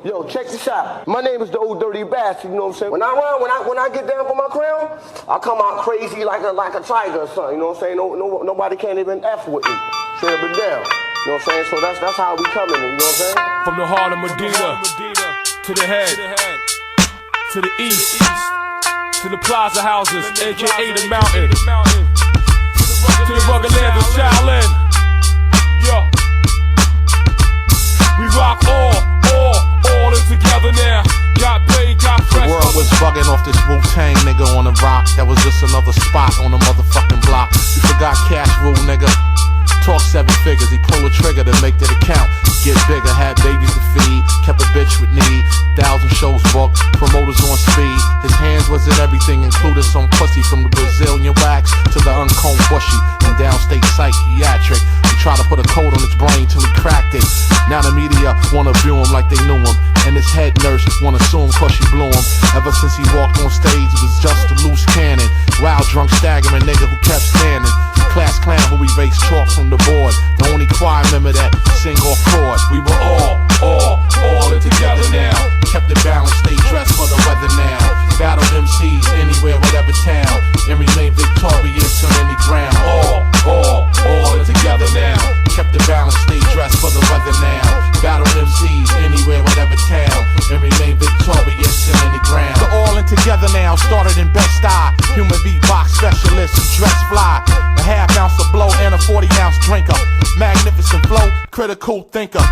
Yo, check this out. My name is the old dirty bastard, you know what I'm saying? When I run, when I get down for my crown, I come out crazy like a tiger or something, you know what I'm saying? Nobody can't even F with me. Straight up and down. You know what I'm saying? So that's how we coming, you know what I'm saying? From the heart of Medina to the head, to the east, to the plaza houses, aka the mountain, to the rugged land of Stylez. Yo, we rock all it together now. Got paid, got fresh. The world was bugging off this Wu-Tang nigga on the rock. That was just another spot on the motherfucking block. You forgot cash rule, nigga. Talk 7 figures, he pull a trigger to make that account. Get bigger, had babies to feed, kept a bitch with need. 1,000 shows booked, promoters on speed. His hands was in everything, including some pussy from the Brazilian wax to the uncombed bushy and downstate psychiatric. He tried to put a coat on his brain till he cracked it. Now the media wanna view him like they knew him, and his head nurse wanna sue him cause she blew him. Ever since he walked on stage, he was just a loose cannon. Wild, drunk, staggering nigga who kept standing. Class clown who erased chalk from the board. The only choir member that sing off chord. We were all it together now. Kept it balanced, stayed dressed for the weather now. Battled MCs anywhere, whatever town, and remain victorious on any ground. All it together now. Kept it balanced, stayed dressed for the weather now. Battled MCs anywhere, whatever town, and remain victorious on any ground. The all in together now started in Best-Eye. Human beatbox specialist who dress fly. A half-ounce of blow and a 40-ounce drinker. Magnificent flow, critical thinker.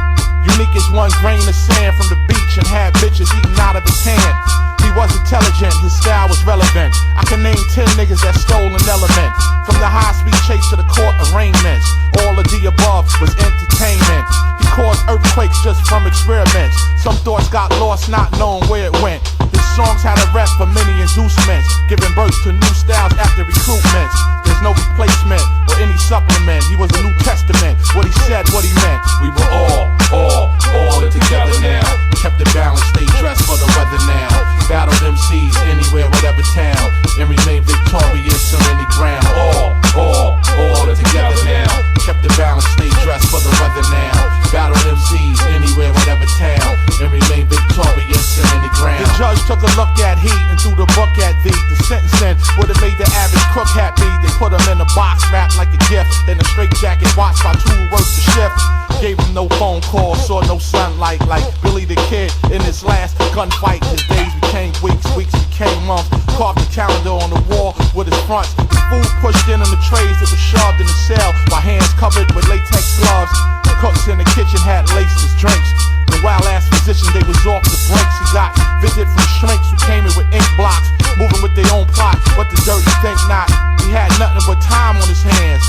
Unique as 1 grain of sand from the beach and had bitches eating out of his hand. He was intelligent, his style was relevant. I can name 10 niggas that stole an element. From the high-speed chase to the court arraignments. All of the above was entertainment. He caused earthquakes just from experiments. Some thoughts got lost not knowing where it went. His songs had a rep for many inducements, giving birth to new styles after recruitments. There's no replacement or any supplement. He was a New Testament. What he said, what he meant. We were all it together now. Kept it balanced, stayed dressed for the weather now. Battled MCs anywhere, whatever town, and remain victorious on any ground. All it together now. Kept it balanced, stayed dressed for the weather now. Battled MCs anywhere, whatever town, and remain victorious on any ground. The judge took a look at Heat and threw the book at thee. The sentencing would have made the average crook happy. They put him in a box wrapped like a gift, then a straight jacket watched by 2 who worked the shift. Gave him no phone call, saw no sunlight like Billy the Kid in his last gunfight. His days became weeks, weeks became months. Carved the calendar on the wall with his fronts. His food pushed in on the trays that was shoved in the cell, while hands covered with latex gloves. The cooks in the kitchen had laced his drinks. The wild ass physician, they was off the brinks. He got visit from shrinks who came in with ink blocks, moving with their own plot, but the dirty think not. He had nothing but time on his hands,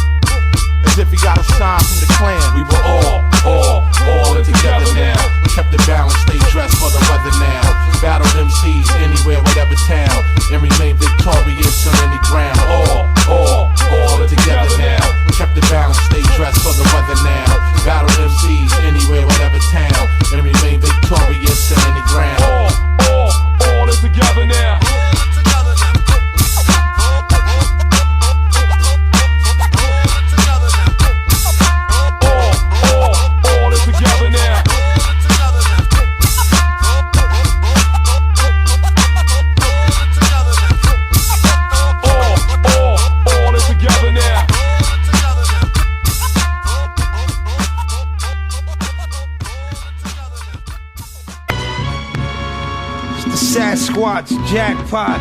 as if he got a sign from the clan. We were all it together now. Kept it balanced, stayed dressed for the weather now. Battled MCs anywhere, whatever town, and remain victorious on any ground. All it together now. Kept it balanced, stayed dressed for the weather now. Battled MCs anywhere, whatever town, and remain victorious on any ground. All it together now. Sasquatch, jackpot,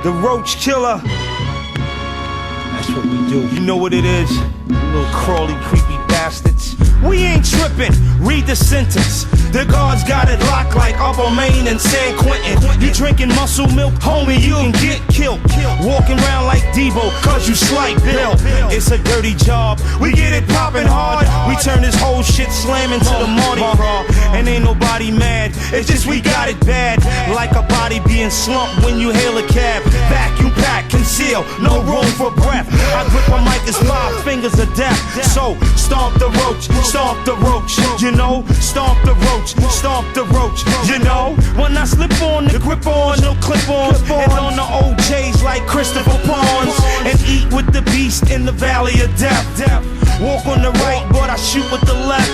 the Roach Killer. That's what we do. You know what it is, you little crawly, creepy bastards. We ain't tripping, read the sentence. The guards got it locked like Upper Main and San Quentin. You drinking muscle milk, homie, you can get killed. Walking around like Devo, cause you slight Bill. It's a dirty job, we get it popping hard. We turn this whole shit slamming to the Mardi Gras. And ain't nobody mad, it's just we got it bad. Like a body being slumped when you hail a cab. Vacuum pack, conceal, no room for breath. I grip my mic as 5 fingers of death. So, stomp the roach, you know. Stomp the roach, you know. When I slip on the grip on, no clip-ons. And on the OJs like Christopher Pawns. And eat with the beast in the valley of death. Walk on the right, but I shoot with the left.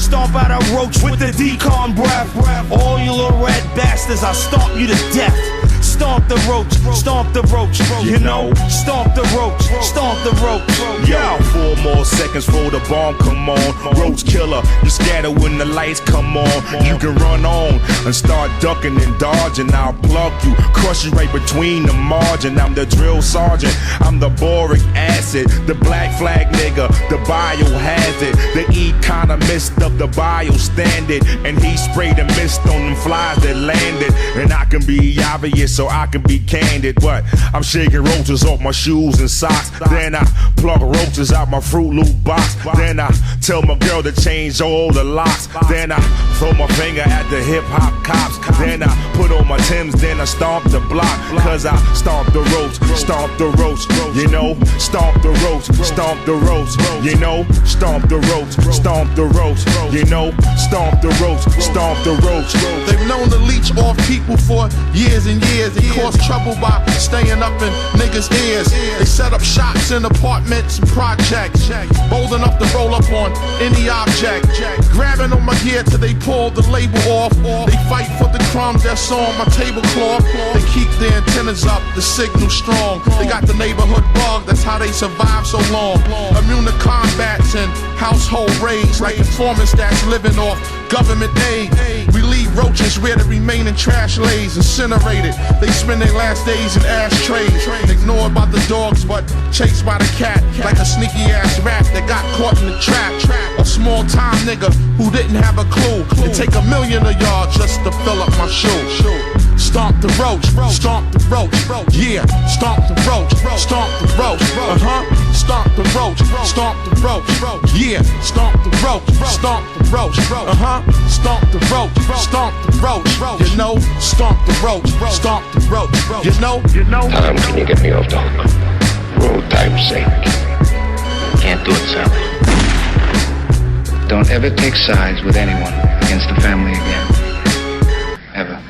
Stomp out a roach with the decon breath. All you little red bastards, I'll stomp you to death. Stomp the roach, stomp the roach, you know. Stomp the roach, stomp the roach. Yo, 4 more seconds for the bomb come on. Roach killer, you scatter when the lights come on. You can run on and start ducking and dodging. I'll plug you, crush you right between the margin. I'm the drill sergeant, I'm the boric acid, the black flag nigga, the biohazard, the economist of the bio standard. And he sprayed the mist on them flies that landed. And I can be obvious so I can be candid. What? I'm shaking roaches off my shoes and socks. Then I plug roaches out my Fruit Loop box. Then I tell my girl to change all the locks. Then I throw my finger at the hip hop cops. Then I put on my Timbs, then I stomp the block. Cause I stomp the roach, stomp the roach, you know. Stomp the roach, stomp the roach, you know. Stomp the roach, stomp the roach, you know. Stomp the roach, stomp the roach. They've known to leech off people for years and years. They cause trouble by staying up in niggas' ears. They set up shops in apartments and projects, bold enough to roll up on any object, grabbing on my gear till they pull the label off. They fight for the crumbs that's on my tablecloth. They keep their antennas up, the signal strong. They got the neighborhood bug, that's how they survive so long. Immune to combats and household raids, like informants that's living off government aid. We leave roaches where the remaining trash lays, incinerated. They spend their last days in ashtrays, ignored by the dogs but chased by the cat, like a sneaky ass rat that got caught in the trap. A small time nigga who didn't have a clue. It take 1 million of y'all just to fill up my shoe. Stomp the roach, stomp the roach, yeah. Stomp the roach, stomp the roach, Stomp the roach, stomp the roach, yeah. Stomp the roach, stomp the roach, Stomp the roach, stomp the roach, you know. Stomp the roach, stomp the roach, you know. Tom, can you get me off the hook? For old time's sake. Can't do it, Sally. Don't ever take sides with anyone against the family again. Ever.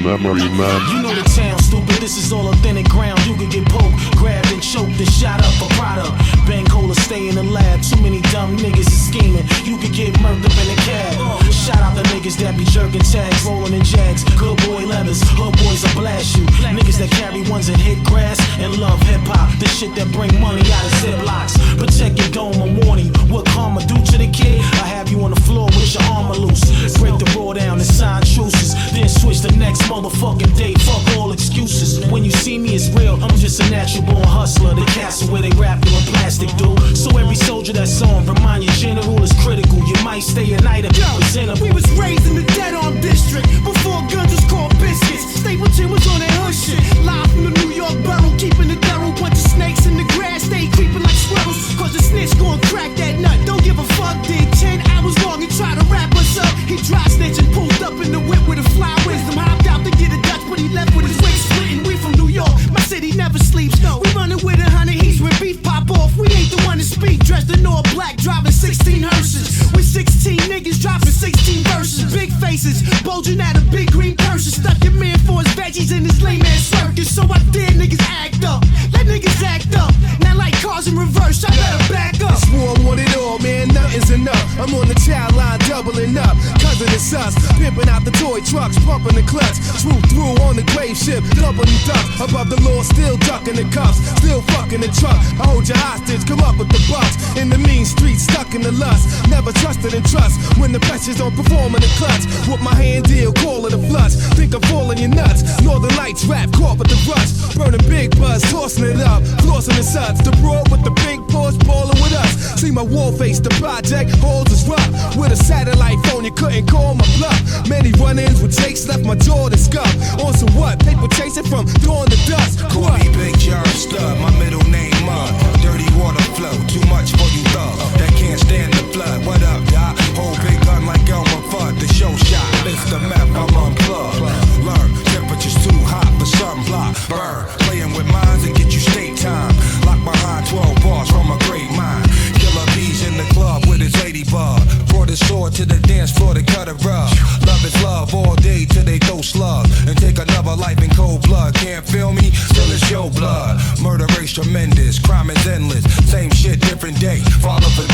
Memory man. You know the town, stupid. This is all authentic ground. You can get poked, grabbed and choked and shot up for product. Bang cola, stay in the lab. Too many dumb niggas is scheming. You can get murked up in a cab. Shout out the niggas that be jerking tags, rolling in jags. Good boy leathers, hood boys will blast you. Niggas that carry ones and hit grass and love hip hop. The shit that bring money out of ziplocs. Protect your dome, I'm warning you. What karma do to the kid? I have you on the floor with your armor loose. Break the raw down and sign truces. Then switch the next motherfucking day. Fuck all excuses. When you see me, it's real. I'm just a natural born hustler. The castle where they wrap you in plastic, dude. So every soldier that's on, remind your general is critical. You might stay a night and presentable. We was raised in the dead arm district before guns was called biscuits. Stapleton was on that hood shit. Live from the New York borough, keeping the thorough. Bunch of snakes in the grass, stay creeping like squirrels. Cause the snitch gon' crack that nut. Don't give a fuck. Did 10 hours long and try to wrap us up. He dry snitch and pulled up in the whip with a fly wisdom. Hopped out to get a Dutch, but he left with his wig splitting. We from New York, my city never sleeps. No, we running with 100 heats when beef pop off. We ain't the one to speak. Dressed in all black, driving 16 hearses. With 16 niggas dropping 16 verses. Big faces, bulging out of big green purses. Stuck your man for his veggies in his lame ass circus. So I dare niggas act up. Let niggas act up. Now like cars in reverse, I better back up. This war want it all, man, nothing's enough. I'm on the child line, doubling up. Cousin it's us, pimping out the toy trucks, pumping the clutch. Swoop through on the grave ship, company duck. Above the law, still ducking the cuffs, still fucking the truck. I hold you hostage, come up with the bucks. In the mean streets, stuck in the lust. Never trusted and trust when the pressure's on performing the clutch. With my hand deal, call it a flush. Think I'm falling your nuts. Northern Lights rap, caught with the rush. Burning big buzz, tossing it up, flossing the suds. The broad with the big paws, balling with us. See my wall face, the project holds us rough. With a satellite phone, you couldn't call my bluff. Many run-ins with Chace left my jaw to scuff. On some what? Paper chasing from dawn to dusk. Call me Big John Stud, my middle name Mud. Dirty water flow, too much for you thug. That can't stand the flood. What up, Doc? Hold big gun like Elmer Fudd. The show shot, Mr. Meth, I'm unplugged. Learn, temperature's too hot for sunblock. Burn, playing with minds and get you state time. Locked behind 12 bars from a great mind. Killer bees in the club with his ladybug. Brought his sword to the dance floor to cut a rug. Love is love all day till they throw slugs. And take another life in cold blood. Can't feel me? Still it's your blood. Murder race tremendous.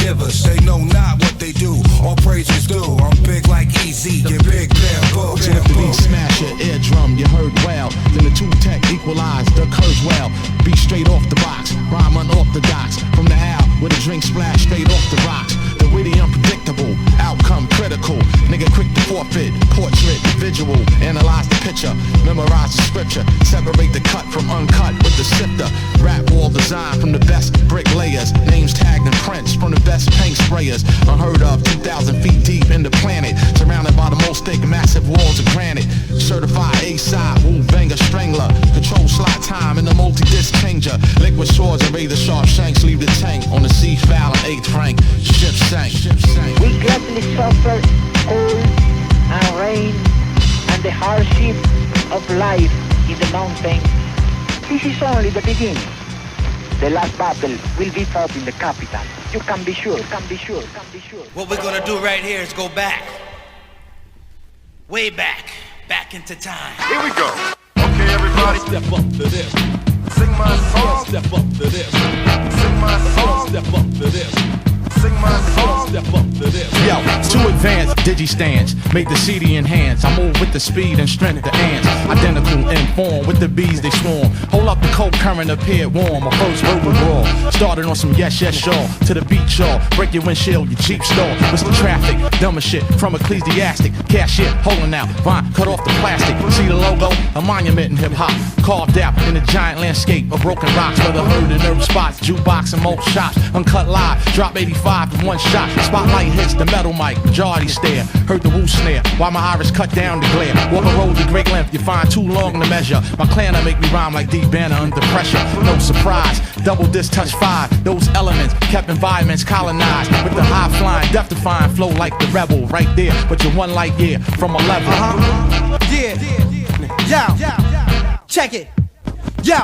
givers. They know not what they do. All praises due. I'm big like Easy. Get big bamboo. Let the beat smash your eardrum, you heard well. Then the two tech equalize, the curves well. Beat straight off the box, rhyme unorthodox. From the owl, with a drink splash straight off the rocks. The witty unpredictable, outcome critical. Nigga quick to forfeit, portrait, visual. Analyze the picture, memorize the scripture. Separate the cut from uncut with the sifter. Rap wall design from the best bricklayers. Names tagged in prints from the best paint sprayers. Unheard of, 2,000 feet deep in the planet. Surrounded by the most thick, massive walls of granite. Certified A-side, Wu Banga strangler. Control slide time in the multi-disc changer. Liquid swords and razor sharp shanks leave the tank. On the sea foul and 8th rank. Ship sank. We gladly suffer cold and rain and the hardship of life in the mountains. This is only the beginning. The last battle will be fought in the capital. You can be sure, can be sure, can be sure. What we're gonna do right here is go back. Way back. Back into time. Here we go. Okay, everybody. Step up to this. Sing my song. Step up to this. Sing my song. Step up to this. Sing my song. Step up to this. Yo, too advanced, digi-stands. Make the CD enhance. I move with the speed and strength the ants. Identical in form with the bees they swarm. Hold up the cold current appeared warm. My first verbal brawl. Started on some yes, y'all. To the beat, y'all. Break your windshield, your Jeep stall. What's the traffic? Dumber shit from ecclesiastic. Cashier holding out. Vine cut off the plastic. See the logo? A monument in hip-hop. Carved out in a giant landscape of broken rocks. Where the herd and herb spots. Jukebox and most shops. Uncut live. Drop 85 in one shot. Spotlight hits the metal mic. Majority stare. Heard the woo snare. While my iris cut down the glare. Walk a road to great length. You find too long to measure. My clanner make me rhyme like deep banner under pressure. No surprise. Double disc touch 5. Those elements kept environments colonized. With the high flying, death defying flow like the rebel. Right there. But you're 1 light year from 11. Yeah. Check it. Yo,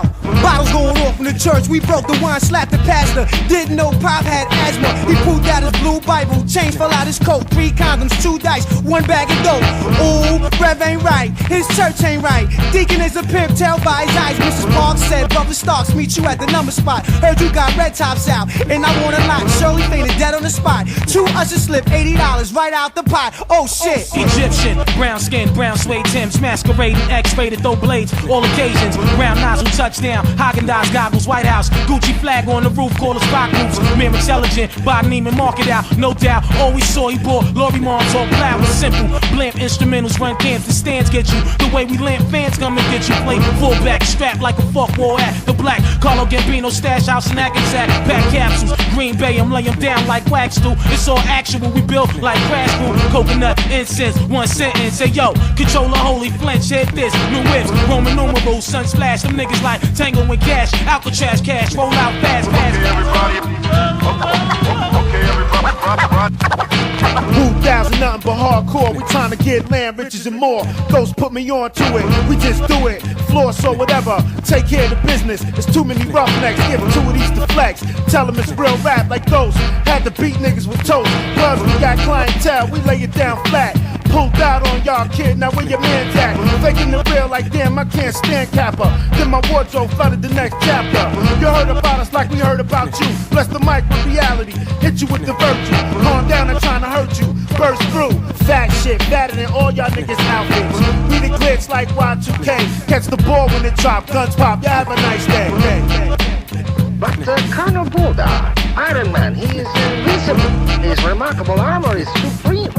bottles going off in the church. We broke the wine, slapped the pastor. Didn't know Pop had asthma. He pulled out his blue Bible. Chains fell out his coat. 3 condoms, 2 dice, 1 bag of dope. Ooh, Rev ain't right. His church ain't right. Deacon is a pimp, tell by his eyes. Mrs. Park said, Brother Starks, meet you at the number spot. Heard you got red tops out, and I want a lot. Shirley fainted dead on the spot. 2 ushers slipped $80 right out the pot. Oh shit. Egyptian, brown skin, brown suede Timbs, masquerading, X-rated, throw blades, all occasions. Brown nozzle, touchdown, Haagen-Dazs goggles, White House, Gucci flag on the roof, call us rock moves. Mere intelligent, buy Neiman, mark it out, no doubt. All we saw, he bought Lori Marms, all plow was simple. Blimp instrumentals, run camps, the stands get you. The way we lamp fans come and get you. Play fullback, strapped like a fuck war at the black. Carlo Gambino, stash house, and Hackensack, pack capsules. Green Bay, I'm laying down like wax do. It's all actual, we built like crash food. Coconut, incense, 1 sentence. Say yo, control the holy flinch, hit this. New whips, Roman numerals, sun splash. Them niggas like Tango and Cash, Alcatraz cash, roll out fast, fast. Okay, everybody. 2,000, nothing but hardcore. We trying to get land, riches and more. Ghost put me on to it. We just do it. Floor, so whatever. Take care of the business. There's too many roughnecks. Give 2 of these to flex. Tell them it's real rap like Ghost. Had to beat niggas with toast. Plus we got clientele. We lay it down flat. Pulled out on y'all, kid, now where your man's at? Faking the real like damn, I can't stand Kappa. Then my wardrobe flooded the next chapter. You heard about us like we heard about you. Bless the mic with reality, hit you with the virtue. Calm down, I'm trying to hurt you. Burst through, fat shit, fatter than all y'all niggas outfits. We the glitch like Y2K. Catch the ball when it drop, guns pop, y'all have a nice day. But Colonel Buddha, Iron Man, he is invisible. His remarkable armor is supreme.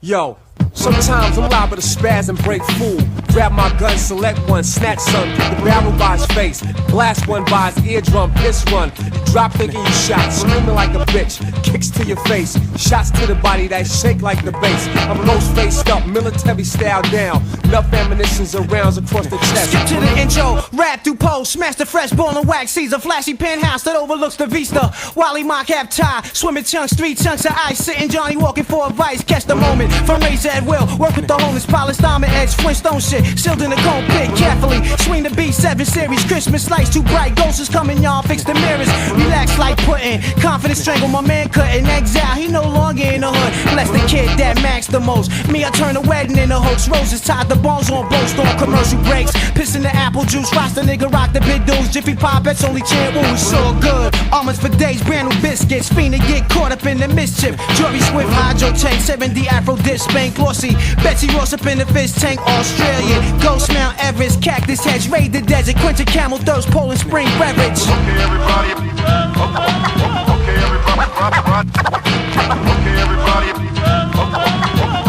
Yo, sometimes I'm liable to spaz and break fool. Grab my gun, select one, snatch some, put the barrel by his face. Blast one by his eardrum, piss run. You drop thinking you shot, screaming like a bitch. Kicks to your face, shots to the body that shake like the bass. I'm Ghostface up, military style down. Enough ammunitions and rounds across the chest. Skip to the intro, rap through post, smash the fresh ball and wax. Sees a flashy penthouse that overlooks the vista. Wally mock half tie, swimming chunks, 3 chunks of ice. Sitting Johnny walking for advice. Catch the moment from RZA will. Work with the homeless, polish diamond eggs, Flintstone shit. Sealed in a cold pit, carefully. Swing the B7 series, Christmas lights, too bright. Ghosts is coming, y'all. Fix the mirrors. Relax like pudding. Confidence strangle my man cutting. Exile, he no longer in the hood. Bless the kid that max the most. Me, I turn the wedding into hoax. Roses tied the bones on boats, on commercial breaks. Piss in the apple juice. Watch the nigga rock the big dudes. Jiffy Pop, that's only chant when we so good. Almonds for days, brand new biscuits. Fiend to get caught up in the mischief. Jory Swift, Hydro Tank, 70 Afro Dish, Spank, Glossy. Betsy Ross up in the fish tank, Australian. Ghost Mount Everest, Cactus Hedge, raid the desert. Quentin Camel Thirst, Poland Spring beverage. Okay, everybody. Okay, everybody. Okay, everybody.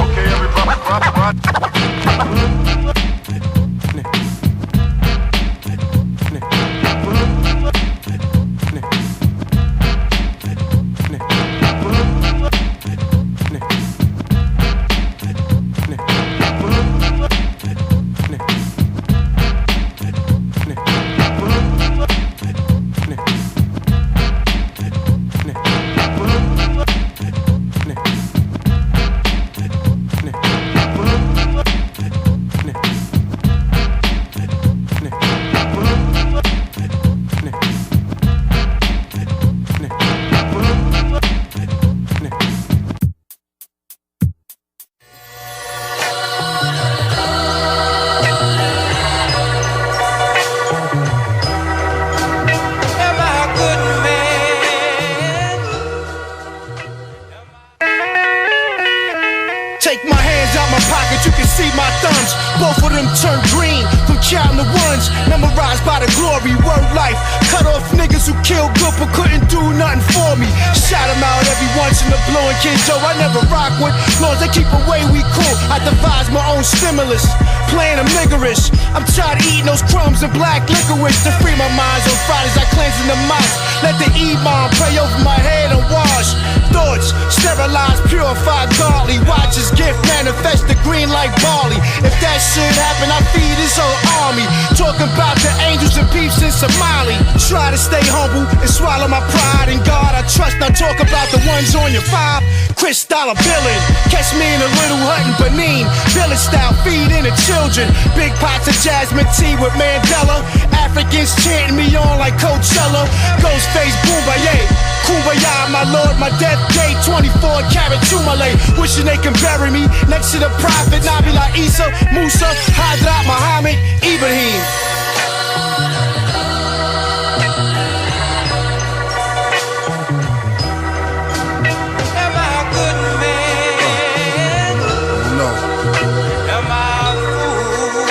Okay, everybody. Take my hands out my pocket, you can see my thumbs. Both of them turn green from counting the ones. Memorized by the glory, word life. Cut off niggas who killed good but couldn't do nothing for me. Shout them out every once in a blue and kid Joe I never rock with. Long as they keep away, we cool. I devise my own stimulus, playing them niggerish. I'm tired of eating those crumbs and black licorice. To free my minds on Fridays, I cleanse in the mosque. Let the imam pray over my head and wash thoughts, sterilize, purified, godly. Watch his gift manifest the green like barley. If that should happen, I feed his whole army. Talking about the angels and peeps in Somali. Try to stay humble and swallow my pride. In God I trust, not talk about the ones on your vibe. Chris Dollar billing, catch me in a little hut in Benin. Village style, feeding the children. Big pots of jasmine tea with Mandela. Africans chanting me on like Coachella. Ghostface, Boombaye, Kumbaya, my lord, my death day, 24 karat Tumale. Wishing they can bury me next to the prophet Nabila Isa, Musa, Hadrat, Muhammad, Ibrahim. Am I a good man? No. Am I a fool?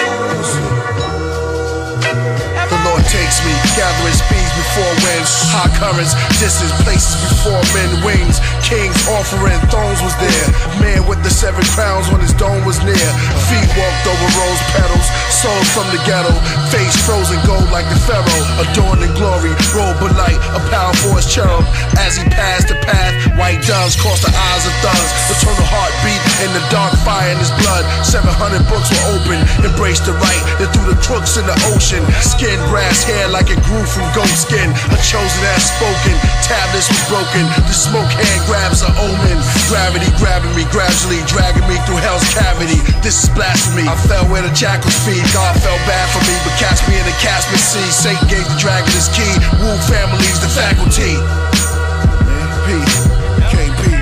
The Lord takes me, gathering speeds before winds, high currents, distance places before men wings. Kings offering thrones was there. Man with the 7 crowns when his dome was near. Feet walked over rose petals, souls from the ghetto. Face frozen gold like the pharaoh. Adorned in glory, robed but light, a powerful as cherub. As he passed the path, white doves crossed the eyes of thugs. Eternal heartbeat in the dark fire in his blood. 700 books were open, embraced the right, then threw the crooks in the ocean. Skin brass hair like it grew from goat skin. A chosen as spoken, tablets was broken. The smoke hand grabs an omen. Gravity grabbing me, gradually dragging me through hell's cavity. This is blasphemy. I fell where the jackals feed. God felt bad for me, but cast me in the Caspian Sea. Satan gave the dragon his key. Woo families, the faculty. P. King P.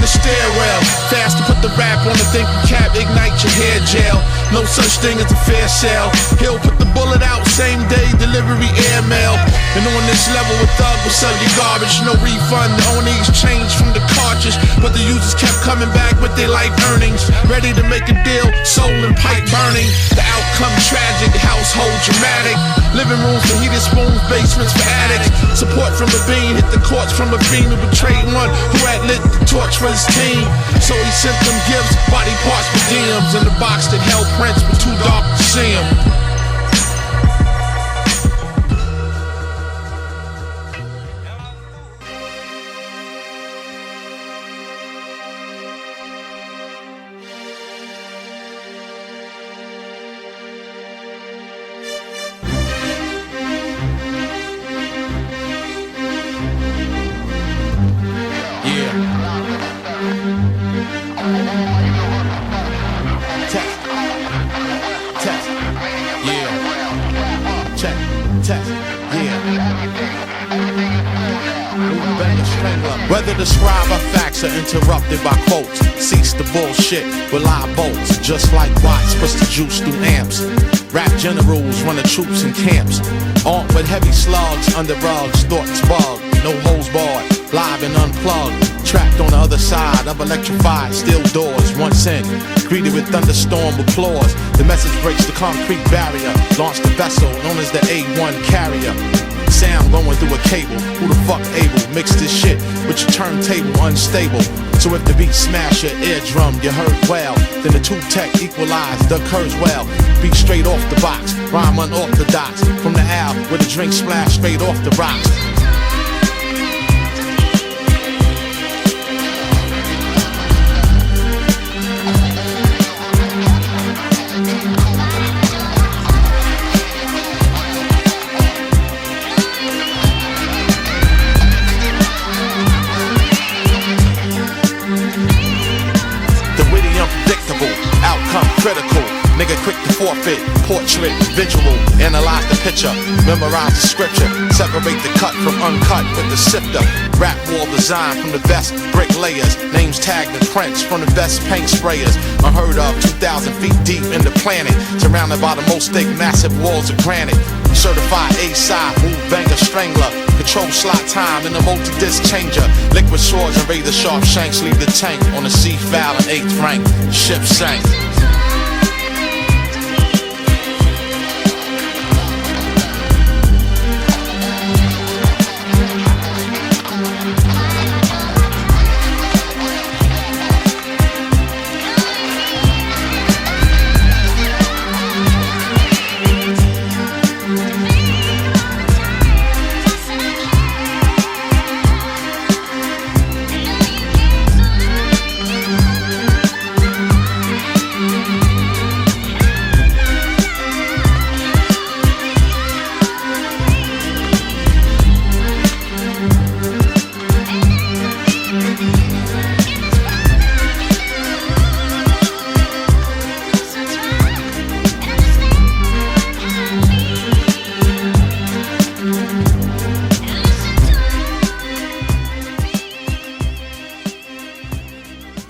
Stairwell, fast to put the rap on the thinking cap, ignite your hair gel. No such thing as a fair sale. He'll put the bullet out, same day delivery airmail. And on this level with Thug will sell you garbage, no refund. The only exchange from the cartridge, but the users kept coming back with their life earnings. Ready to make a deal, soul and pipe burning. The outcome tragic, household dramatic. Living rooms for heated spoons, basements for addicts. Support from a bean, hit the courts from a fiend who betrayed one who had lit the torch for his team. So he sent them gifts, body parts for DMs in the box that held prints but too dark to see him. check, Whether describe our facts are interrupted by quotes, cease the bullshit with live bolts. Just like Watts puts the juice through amps. Rap generals run the troops in camps. Armed with heavy slugs under rugs, thoughts bug. No holes barred, live and unplugged. Trapped on the other side of electrified steel doors. Once in, greeted with thunderstorm applause. The message breaks the concrete barrier. Launched the vessel known as the A1 carrier. Sound going through a cable. Who the fuck able? Mix this shit with your turntable unstable. So if the beat smash your eardrum, you heard well. Then the two tech equalize, the curves well. Beat straight off the box, rhyme unorthodox. From the Al with a drink splash straight off the rocks. Critical, nigga quick to forfeit. Portrait, visual, analyze the picture. Memorize the scripture, separate the cut from uncut with the sifter. Rap wall design from the best bricklayers. Names tagged in prints from the best paint sprayers. Unheard of, 2,000 feet deep in the planet. Surrounded by the most thick, massive walls of granite. Certified A-side, move banger strangler. Control slot time in a multi-disc changer. Liquid swords and razor sharp shanks leave the tank on the sea foul in 8th rank. Ship sank.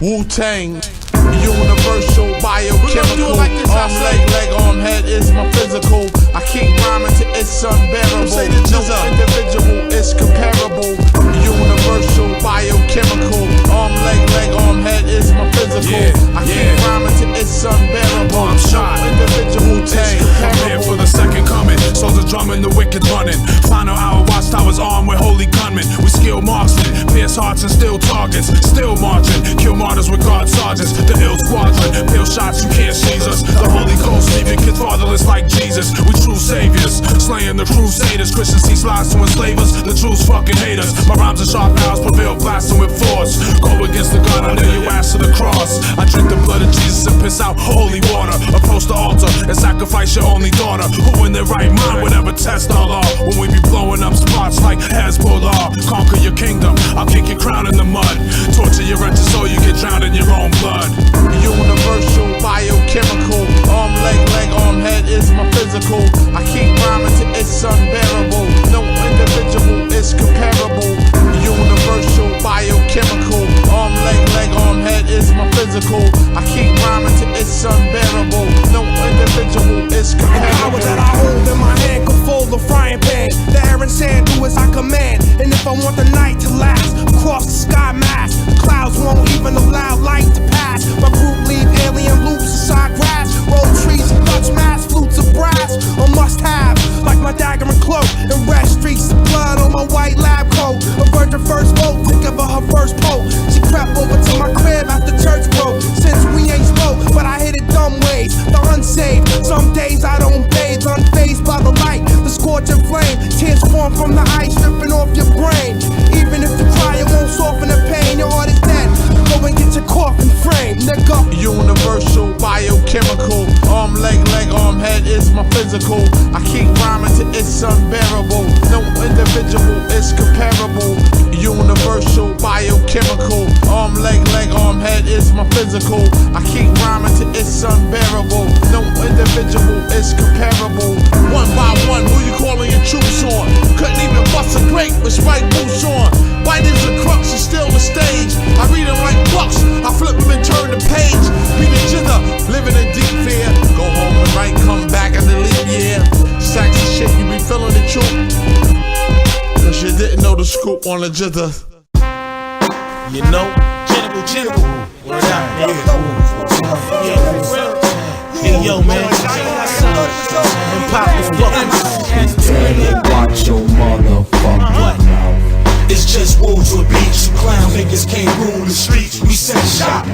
Wu-Tang, universal, biochemical. Arm, leg, arm, head is my physical. I keep rhyming till it's unbearable. Say the GZA, individual is comparable. Universal, biochemical. Arm, leg, arm, head is my physical. I keep rhyming till it's unbearable. I'm shot. Individual is I'm here for the second coming. Soldiers drumming, the wicked running. Final hour, watchtowers armed with holy gunmen. We skill marksmen, pierce hearts and still targets. Still marching, kill martyrs with guard sergeants. The ill squadron, pill shots, you can't seize us. The Holy Ghost leaving kids fatherless like Jesus. We true saviors, slaying the crusaders. Christians see slides to enslave us. The truth's fucking haters. My rhymes are sharp arrows, prevail blasting with force. Go against the God, I nail your ass to the cross. I drink the blood of Jesus and piss out holy water. Approach the altar and sacrifice your only daughter. Who in their right mind would ever test our law? When we be blowing up spots like Hezbollah. Conquer your kingdom, I'll kick your crown in the mud. Torture your wretched soul, you get drowned in your own blood. Universal, biochemical. Arm, leg, arm, head is my physical. I keep rhyming till it's unbearable. No individual is comparable. Universal, biochemical. Arm, leg, arm, head is my physical. I keep rhyming till it's unbearable. No individual is comparable. The power that I hold in my hand can fold the frying pan. The air and sand do as I command. And if I want the night to last, across the sky mass, the clouds won't even allow light to pass. My group leave alien loops inside grass. Roll trees and Dutch mass, flutes of brass. A must have, like my dagger and cloak. And red streaks of blood on my white lab coat. A virgin first vote to give her her first poke. She crept over to my crib after church broke. Since we ain't spoke, but I hit it dumb ways. The unsaved, some days I don't bathe. Unfazed by the light, the scorching flame. Tears form from the ice, dripping off your brain. Even if you cry, it won't soften the pain. Your heart is dead, go and get your coffin frame, nigga. Universal, biochemical. Arm, leg, arm, head is my physical. I keep rhyming till it's unbearable. No individual is comparable. Universal, universal, biochemical. Arm, leg, arm, head is my physical. I keep rhyming till it's unbearable. No individual is comparable. One by one, who you calling your troops on? Couldn't even bust a grape with Spike boots on. White is a crux and still the stage. I read them like books, I flip them and turn the page. Be the jither, living in deep fear. Go home and write, come back and delete, yeah. Stacks of shit, you be feeling the truth. Cause you didn't know the scoop on the jither. You know, general. Word out, Hey yo, man. And pop the fucking. Watch your motherfucking mouth. It's just wolves with beats. Clown niggas can't rule the streets. We set shop.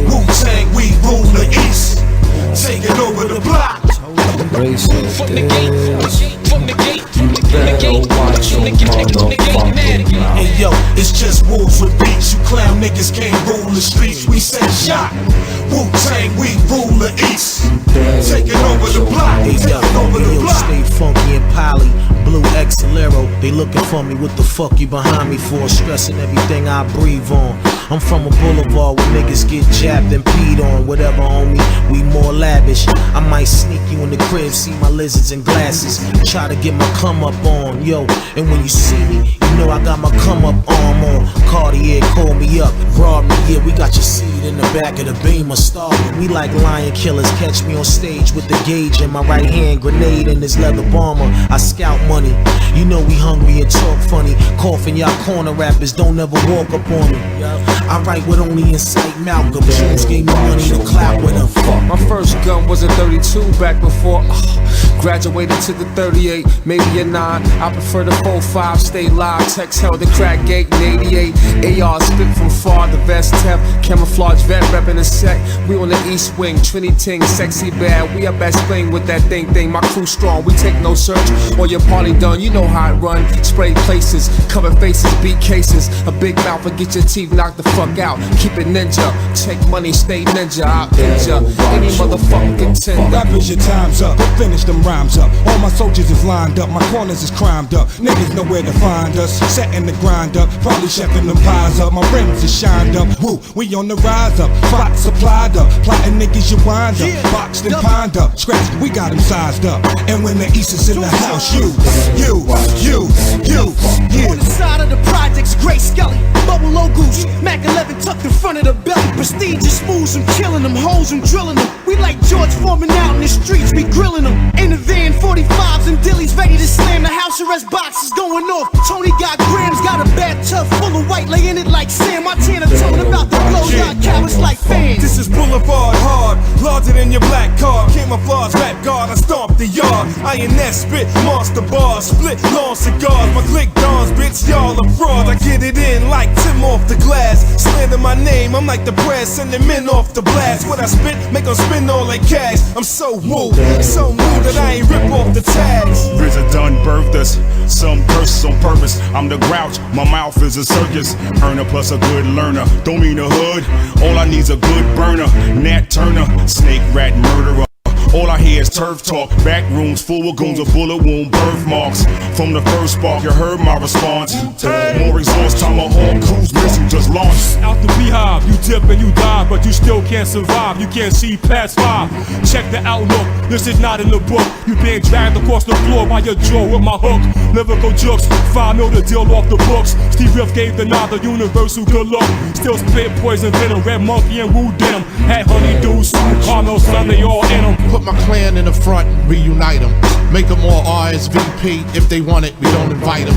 Wu-Tang, we rule the east. Taking over the block. From the gate. You better watch your motherfucking mouth. Hey yo, it's just wolves with beats. You clown niggas can't rule the streets. We set shop. Wu-Tang, we rule the east. Taking over the block. Hey yo, stay funky and poly. Blue X-Lero, they looking for me. What the fuck you behind me for? Stressing everything I breathe on. I'm from a boulevard where niggas get jabbed and peed on. Whatever, homie, we more lavish. I might sneak you in the crib, see my lizards and glasses. Try to get my come up on, yo. And when you see me, you know I got my come up arm on. Cartier, call me up, rob me, yeah, we got your seed in the back of the Beamer. Star, we like lion killers. Catch me on stage with the gauge in my right hand, grenade in this leather bomber. I scout money, you know we hungry and talk funny. Coughing y'all corner rappers, don't ever walk up on me. I write what only incite Malcolm. Jones gave me money to clap with him. My first gun was a 32 back before graduated to the 38, maybe a 9. I prefer the 4-5, stay live. Text held the crack gate in 88. AR spit from far, the best temp. Camouflage vet reppin' the set. We on the east wing, Trinity ting, sexy bad. We up at Spring with that thing. My crew strong, we take no search. Or your party done, you know how it run. Spray places, cover faces, beat cases. A big mouth will get your teeth knocked the fuck out. Keep it ninja, take money, stay ninja. I'll ninja any motherfucking contender. Rappers, your time's up, finish them rhymes up. All my soldiers is lined up, my corners is crimed up. Niggas know where to find us, setting the grind up. Probably chefing them pies up, my rims is shined up. Woo, we on the rise up, plot supplied up. Plotting niggas you wind up, boxed and pined up. Scratch, we got them sized up. And when the east is in the house, you. On the side of the projects, Gray Skelly, Bubble Goose, Mac 11 tucked in front of the belly. Prestigious moves, I'm killing them, hoes, I'm drilling them. We like George Foreman out in the streets, we grilling them. In the van, 45s and dillies ready to slam. The house arrest box is going off. Tony got grams, got a bathtub full of white, laying it like Sam. Montana tone about the blow, got cowards like fans. This is Boulevard hard, larger than your black car. Camouflage rap guard, I stomp the yard. INS spit, monster bars, split long cigars. My click dawns, bitch, y'all are fraud. I get it in like Tim off the glass. Slander my name, I'm like the press, sending men off the blast. What I spit, make them spin all like cash. I'm so woo that I ain't rip off the tags. RZA done birthed us, some curses on purpose. I'm the grouch, my mouth is a circus. Earner plus a good learner, don't mean a hood. All I need's a good burner. Nat Turner, snake rat murderer. All I hear is turf talk, back rooms full of goons, a bullet wound, birthmarks. From the first spark, you heard my response. More exhaust, tomahawk, cruise missile just launched. Out the beehive, you dip and you die, but you still can't survive. You can't see past 5. Check the outlook, this is not in the book. You being dragged across the floor by your jaw with my hook. Lyrical jokes, 5 mil to deal off the books. Steve Riff gave the nod, the universal good luck. Still spit poison venom, red monkey and woo denim. Had honeydew, Sunn, Carmel, Sunn, they all in them. Put my clan in the front, reunite them. Make them all RSVP. If they want it, we don't invite them.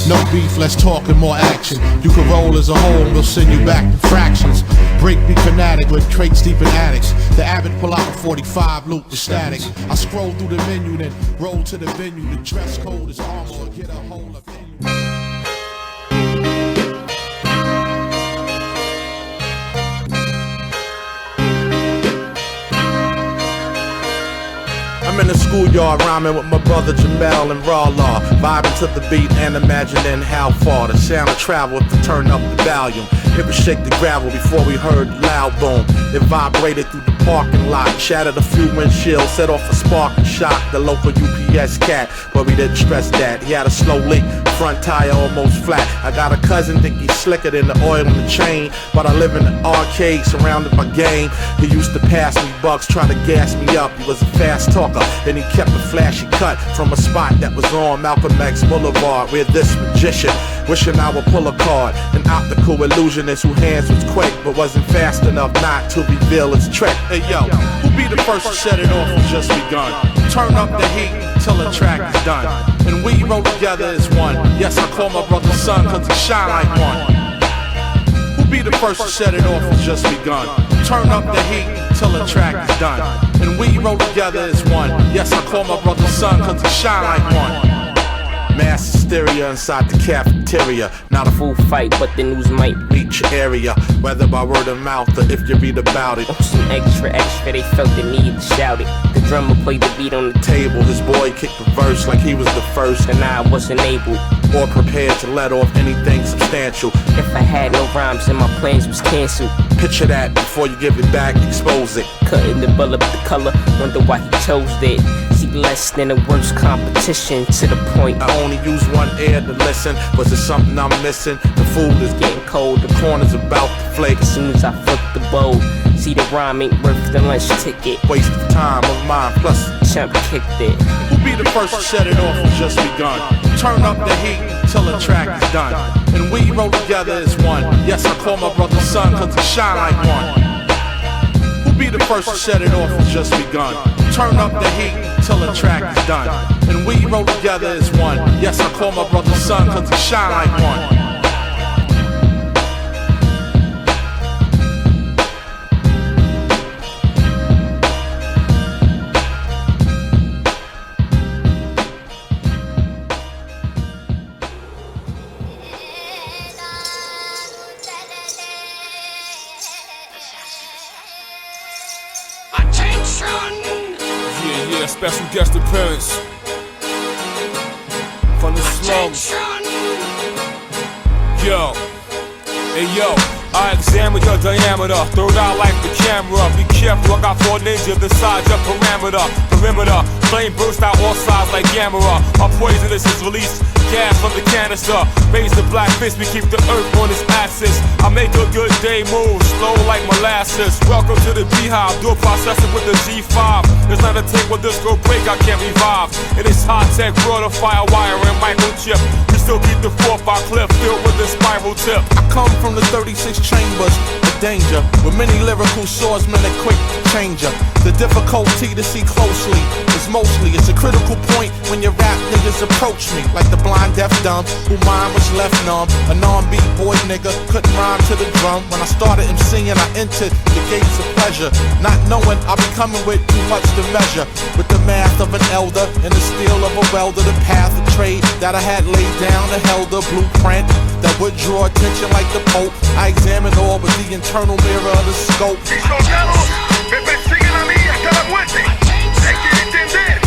No beef, let's talk and more action. You can roll as a whole and we'll send you back in fractions. Break be fanatic with crates deep in attics. The Abbott pull out a 45, loop the static. I scroll through the menu, then roll to the venue. The dress code is armor, get a hold of venue. I'm in the schoolyard rhyming with my brother Jamel and Raw Law, vibing to the beat and imagining how far the sound of travel to turn up the volume. It would shake the gravel before we heard the loud boom. It vibrated through the parking lot, shattered a few windshields, set off a spark and shock the local UPS cat. But we didn't stress that. He had a slow leak, front tire almost flat. I got a cousin, think he's slicker than the oil in the chain. But I live in the arcade, surrounded by game. He used to pass me bucks, try to gas me up. He was a fast talker, and he kept a flashy cut from a spot that was on Malcolm X Boulevard. Where this magician, wishing I would pull a card. An optical illusionist whose hands was quick, but wasn't fast enough not to reveal its trick. Hey yo, who be the first to set it off and just begun? Turn up the heat till the track is done. And we roll together as one. Yes, I call my brother Sunn cause he shine like one. Who be the first to set it off and just begun? Turn up the heat till the track is done. And we roll together as one. Yes, I call my brother Sunn cause he shine like one. Mass hysteria inside the cafeteria. Not a full fight, but the news might reach your area. Whether by word of mouth or if you read about it. On some extra, they felt the need to shout it. The drummer played the beat on the table. His boy kicked the verse like he was the first. And I wasn't able or prepared to let off anything substantial. If I had no rhymes and my plans was canceled. Picture that before you give it back, expose it. Couldn't develop the color, wonder why he chose that. See less than the worst competition to the point I only use one ear to listen. Was it something I'm missing? The food is getting cold, the corner's about to flake. As soon as I flip the bowl, see the rhyme ain't worth the lunch ticket. Waste of time of mine, plus Chump kicked it. Who be the first to set it off and just begun? Turn up the heat till the track is done. And we roll together as one. Yes, I call my brother Sunn cause he shine like one. Who be the first to set it off and just begun? Turn up the heat till the track is done. And we roll together as one. Yes, I call my brother Sunn cause he shine like one. Special guest appearance from the slums. Yo, hey yo, I examine your diameter, third eye like the camera. Be careful, I got 4 ninjas inside your perimeter. Flame burst out all sides like Gamma. Our poisonous is released, gas from the canister. Raise the black fist, we keep the earth on its axis. I make a good day move, slow like molasses. Welcome to the beehive, dual processing with the G5. There's not a tape with this go break, I can't revive. It is high-tech, broader fire wire and microchip. We still keep the 4-5 clip filled with the spiral tip. I come from the 36 chambers, the danger. With many lyrical swordsmen and quick changer. The difficulty to see closely is mostly, it's a critical point when your rap niggas approach me. Like the blind deaf dumb, who mine was left numb. A non-beat boy nigga, couldn't rhyme to the drum. When I started MCing, I entered the gates of pleasure. Not knowing I'll be coming with too much to measure. With the math of an elder and the steel of a welder. The path of trade that I had laid down and held a blueprint that would draw attention like the Pope. I examined all with the internal mirror of the scope. Me persiguen a mí hasta la muerte. Hay que entender,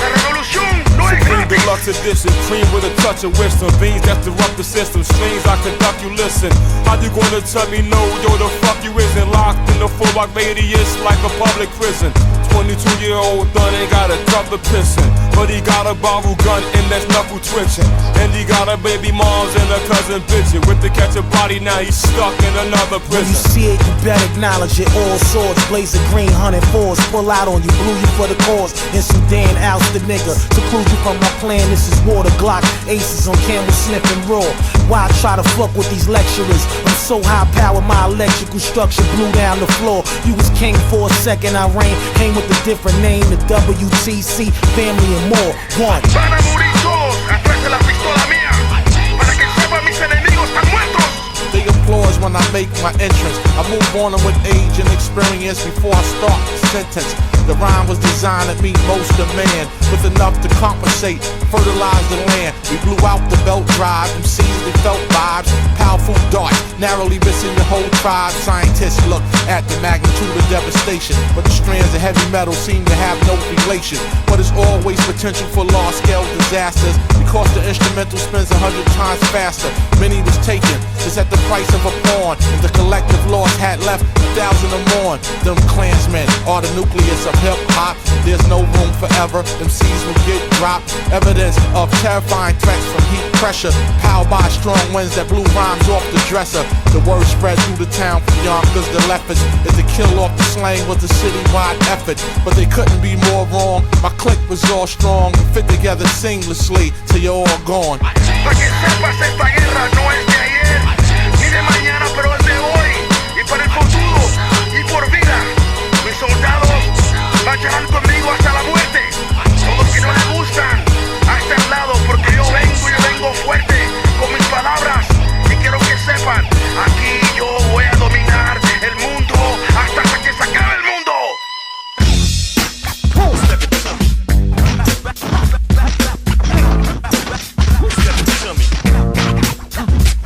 la revolución no es Supreme gratis. deluxe edition, cream with a touch of wisdom. Beans that disrupt the system, strings I conduct you listen. How you gonna tell me no, yo, the fuck you isn't? Locked in the 4-block radius like a public prison. 22-year-old done ain't got a drop of pissing, but he got a bottle gun and that's knuckle twitching. And he got a baby moms and a cousin bitching. With the catch a body, now he's stuck in another prison. When you see it, you better acknowledge it. All swords, blaze a green, 104s. Pull out on you, blew you for the cause. And Sudan oust the nigga. To prove you from my plan, this is water. Glock, aces on camera, sniffing raw. Why try to fuck with these lecturers? I'm so high powered, my electrical structure blew down the floor. You was king for a second, I reigned. Came with a different name, the WTC, family and more. One. Van a morir todos atrás de la pistola mía. Para que sepan mis enemigos están muertos. They applause when I make my entrance. I move on them with age and experience before I start the sentence. The rhyme was designed to meet most demand, with enough to compensate, fertilize the land. We blew out the belt drive, MCs they felt vibes, powerful darts, narrowly missing your whole tribe. Scientists look at the magnitude of devastation, but the strands of heavy metal seem to have no relation. But it's always potential for large-scale disasters. We because the instrumental spins 100 times faster. Many was taken, just at the price of a pawn. And the collective loss had left 1,000 or more. Them Klansmen are the nucleus of hip-hop. There's no room forever, them seeds will get dropped. Evidence of terrifying threats from heat pressure, powered by strong winds that blew rhymes off the dresser. The word spread through the town from Yonkers to Lefferts. Is to kill off the slang was a citywide effort, but they couldn't be more wrong. My clique was all strong and fit together seamlessly till you're all gone. Pa' que sepas, esta guerra no es de ayer ni de mañana, pero es de hoy y para el futuro y por vida. Mis soldados marcharán conmigo hasta la muerte. Todos que no les gustan, a este lado, porque yo vengo fuerte con mis palabras y quiero que sepan, aquí yo voy a dominar el mundo hasta que se acabe el mundo.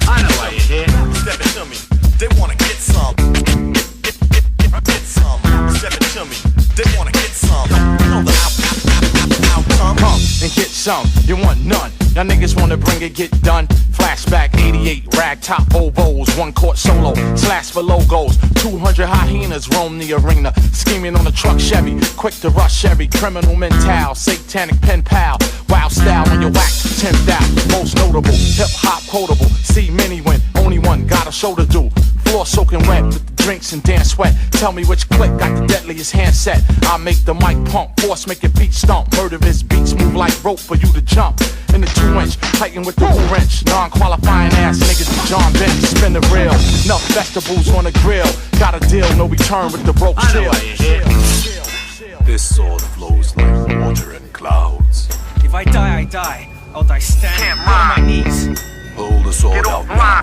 I know why you're here. Step into me. They wanna get some. Get some. Step into me. They wanna get some. Know the outcome. Come and get some. You want none. Y'all niggas wanna bring it, get done. Flashback 88, rag top oboes, 1 court solo, slash for logos. 200 hyenas roam the arena, scheming on a truck Chevy, quick to rush every criminal mental, satanic pen pal. Wild style on your wax, 10,000, most notable, hip hop quotable. See many win, only one got a show to do. Floor soaking wet with the drinks and dance sweat. Tell me which click got the deadliest handset. I make the mic pump, force make your beat stomp. Murderous beats move like rope for you to jump. In the 2-inch, tighten with the wrench. Non-qualifying ass niggas to John Bench. Spin the reel, enough vegetables on the grill. Got a deal, no return with the rope still. This sword flows like water and clouds. If I die, I die. I'll die standing on my knees. Hold the sword out now.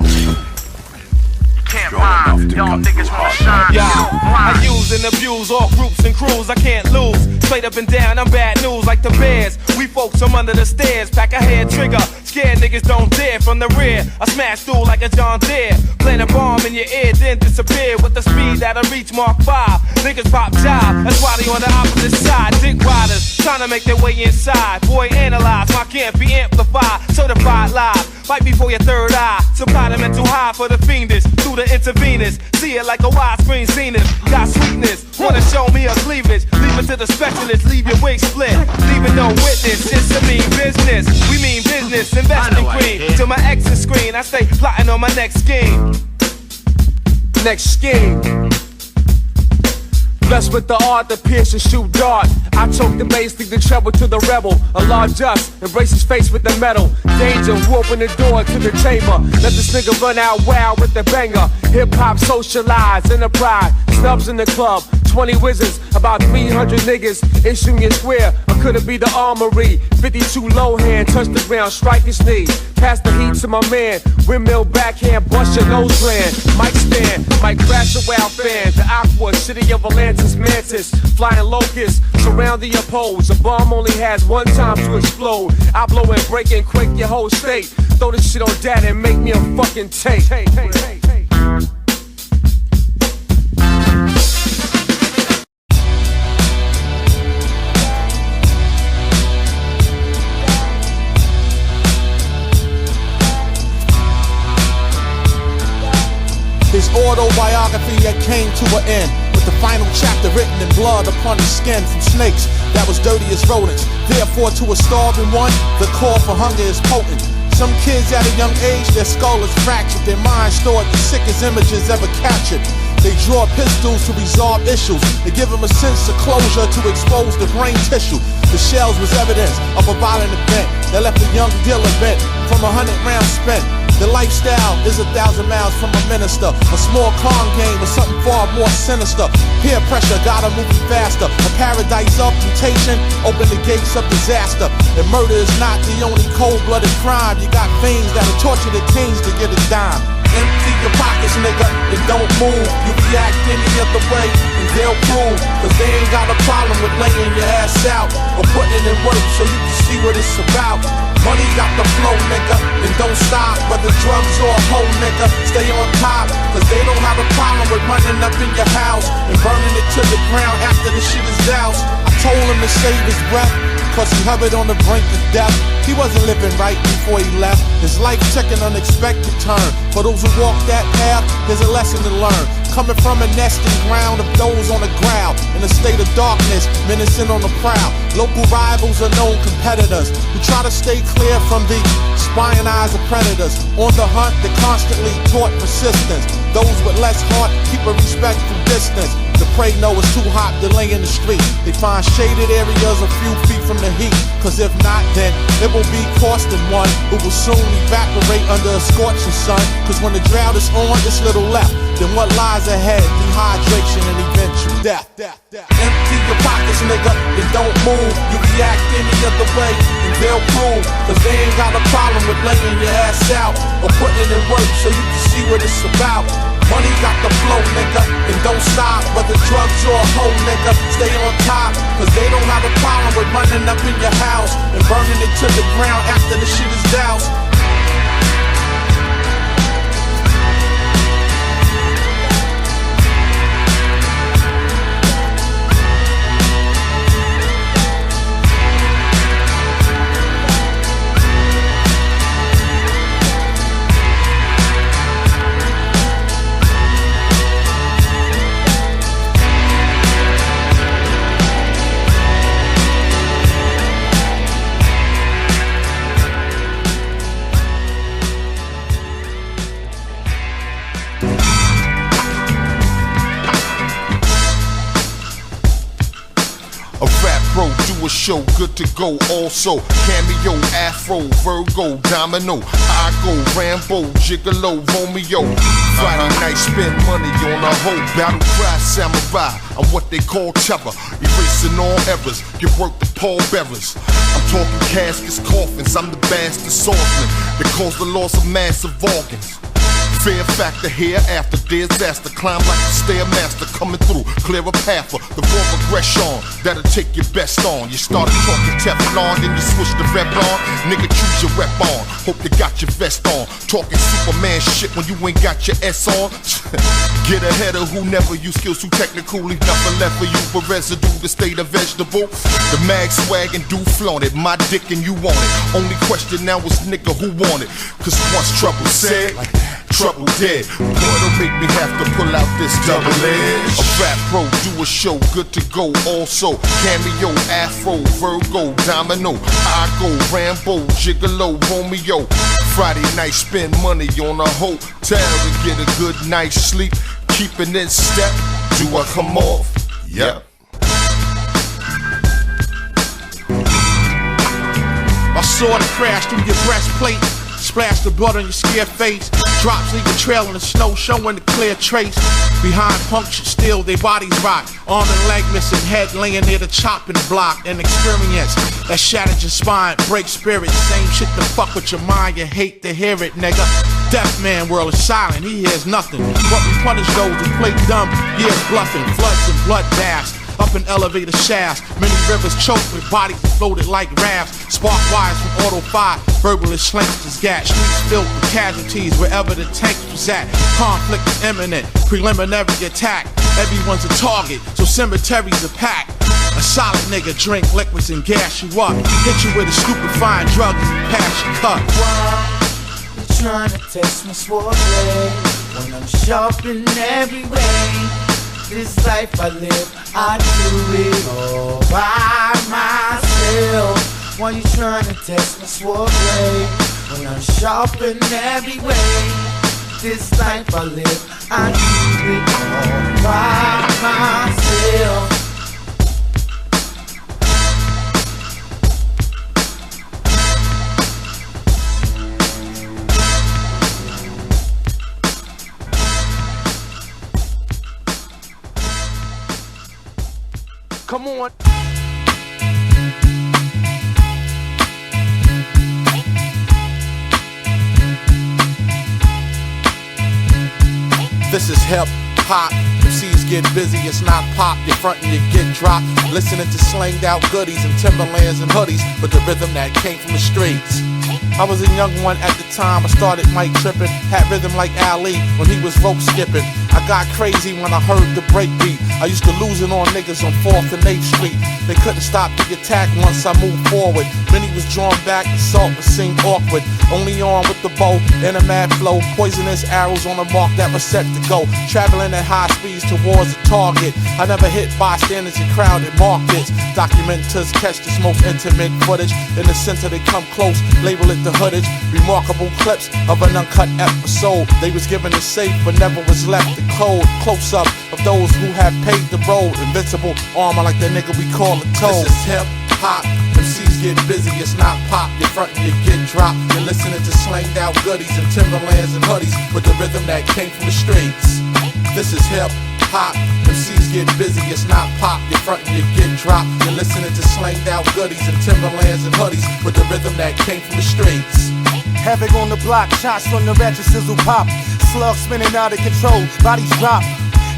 Can't rhyme, y'all niggas wanna shine. Yo, I use and abuse all groups and crews, I can't lose. Straight up and down, I'm bad news like the Bears. We folks from under the stairs, pack a head trigger. Scared niggas don't dare from the rear. I smash through like a John Deere. Plant a bomb in your ear, then disappear with the speed that'll reach Mark 5. Niggas pop job, that's why they on the opposite side. Dick riders, trying to make their way inside. Boy, analyze, my can't be amplified. Certified live, right before your third eye. Supply the mental high for the fiendish. Through the intravenous, see it like a widescreen zenith. Got sweetness, wanna show me a cleavage. Leave it to the specialist, leave your wig split. Leaving no witness, it's a mean business. We mean business, investment green. To my exit screen, I stay plotting on my next scheme. Next scheme. Blessed with the art to pierce and shoot dart. I choke the bass, leave the treble to the rebel. A large dust, embrace his face with the metal. Danger, who open the door to the chamber. Let this nigga run out wild with the banger. Hip hop socialized, enterprise, snubs in the club. 20 wizards, about 300 niggas in Union Square, or could it be the Armory? 52 low hand, touch the ground, strike his knee. Pass the heat to my man, windmill backhand, bust your nose gland. Mic stand, might crash a wild fan. The Aqua, city of Atlantis, mantis, flying locusts, surround the opposed. A bomb only has one time to explode. I blow and break and quake your whole state. Throw this shit on data and make me a fucking tape. His autobiography had came to an end, with the final chapter written in blood upon his skin from snakes that was dirty as rodents. Therefore, to a starving one, the call for hunger is potent. Some kids at a young age, their skull is fractured, their minds stored the sickest images ever captured. They draw pistols to resolve issues. They give them a sense of closure to expose the brain tissue. The shells was evidence of a violent event that left a young dealer bent from 100 rounds spent. The lifestyle is 1,000 miles from a minister. A small con game with something far more sinister. Peer pressure gotta move you faster. A paradise of temptation, open the gates of disaster. And murder is not the only cold-blooded crime. You got fiends that'll torture the teens to get a dime. Empty your pockets, nigga, and don't move. You react any other way, and they'll prove. Cause they ain't got a problem with laying your ass out or putting in work so you can see what it's about. Money got the flow, nigga, and don't stop. Whether drugs or a hoe, nigga, stay on top. Cause they don't have a problem with running up in your house and burning it to the ground after the shit is doused. I told him to save his breath, cause he hovered on the brink of death. He wasn't living right before he left. His life took an unexpected turn. For those who walk that path, there's a lesson to learn. Coming from a nesting ground of those on the ground, in a state of darkness, menacing on the prowl. Local rivals are known competitors who try to stay clear from the spying eyes of predators. On the hunt, they constantly taught persistence. Those with less heart keep a respectful distance. The prey know it's too hot to lay in the street. They find shaded areas a few feet from the heat. Cause if not, then it will be costing one who will soon evaporate under a scorching sun. Cause when the drought is on, it's little left. Then what lies ahead? Dehydration and eventual death. Empty your pockets, nigga, and don't move. You react any other way, and they'll prove. Cause they ain't got a problem with laying your ass out or putting in work so you can see what it's about. Money got the flow, nigga, and don't stop. Whether drugs or a hoe, nigga, stay on top. Cause they don't have a problem with running up in your house and burning it to the ground after the shit is doused. A show good to go also. Cameo, Afro, Virgo, Domino, I go, Rambo, Gigolo, Romeo. Friday night spend money on a hoe. Battle cry samurai, I'm what they call chopper. Erasing all errors, give work to pallbearers. I'm talking caskets, coffins, I'm the bastard swordsman that caused the loss of massive organs. Fear factor here after disaster. Climb like a stairmaster coming through. Clear a path for the raw aggression that'll take your best on. You started talking Teflon, then you switch the rep on. Nigga, choose your rep on. Hope you got your vest on. Talking Superman shit when you ain't got your S on. Get ahead of who never use skills too technical. Leave nothing left for you but residue to stay the vegetable. The mag swag and do flaunt it. My dick and you want it. Only question now is nigga who want it. Cause once trouble said, trouble dead. Boy, don't make me have to pull out this double edge. A rap pro, do a show, good to go also. Cameo, Afro, Virgo, Domino, I go, Rambo, Gigolo, Romeo. Friday night spend money on a hotel to get a good night's sleep. Keeping in step, do I come off? Yep. I saw the crash through your breastplate. Splash the blood on your scared face. Drops leave a trail in the snow, showing the clear trace. Behind punctured steel, they bodies rot. Arm and leg missing, head laying near the chopping block. An experience that shattered your spine, break spirit. Same shit to fuck with your mind, you hate to hear it, nigga. Deaf man world is silent, he hears nothing. But we punish those who play dumb, years bluffing. Floods and blood baths. Up in elevator shafts, many rivers choked with bodies floated like rafts. Spark wires from auto fire, verbalist slingsters gat. Streets filled with casualties wherever the tank was at. Conflict is imminent, preliminary attack. Everyone's a target, so cemeteries are packed. A solid nigga drink liquids and gas you up. Hit you with a stupefying drug and pass your cup. Why you trying to test my sword blade when I'm sharp in every way? This life I live, I do it all by myself. Why you trying to test my sword blade when I'm sharp in every way? This life I live, I do it all by myself. Come on. This is hip hop. MCs get busy, it's not pop. You're frontin', you get dropped. Listening to slanged out goodies and Timberlands and hoodies, but the rhythm that came from the streets. I was a young one at the time, I started mic tripping. Had rhythm like A.L.L.A.H when he was rope skipping. I got crazy when I heard the break beat. I used to lose it on niggas on 4th and 8th Street. They couldn't stop the attack once I moved forward. Benny was drawn back, the salt would seem awkward. Only on with the bow and a mad flow. Poisonous arrows on the mark that was set to go. Traveling at high speeds towards the target. I never hit bystanders in crowded markets. Documenters catch this most intimate footage. In the center they come close, label it the hoodage. Remarkable clips of an uncut episode. They was given the safe but never was left the code. Close up of those who have paid the road. Invincible armor like that nigga we call a toad. This is hip hop. MCs get busy, it's not pop. You're frontin', you get dropped. You're listening to slanged out goodies and Timberlands and hoodies with the rhythm that came from the streets. This is hip hop. MCs get busy, it's not pop. You're frontin', you get dropped. You're listening to slanged out goodies and Timberlands and hoodies with the rhythm that came from the streets. Havoc on the block, shots from the ratchet sizzle pop. Slugs spinning out of control, bodies drop.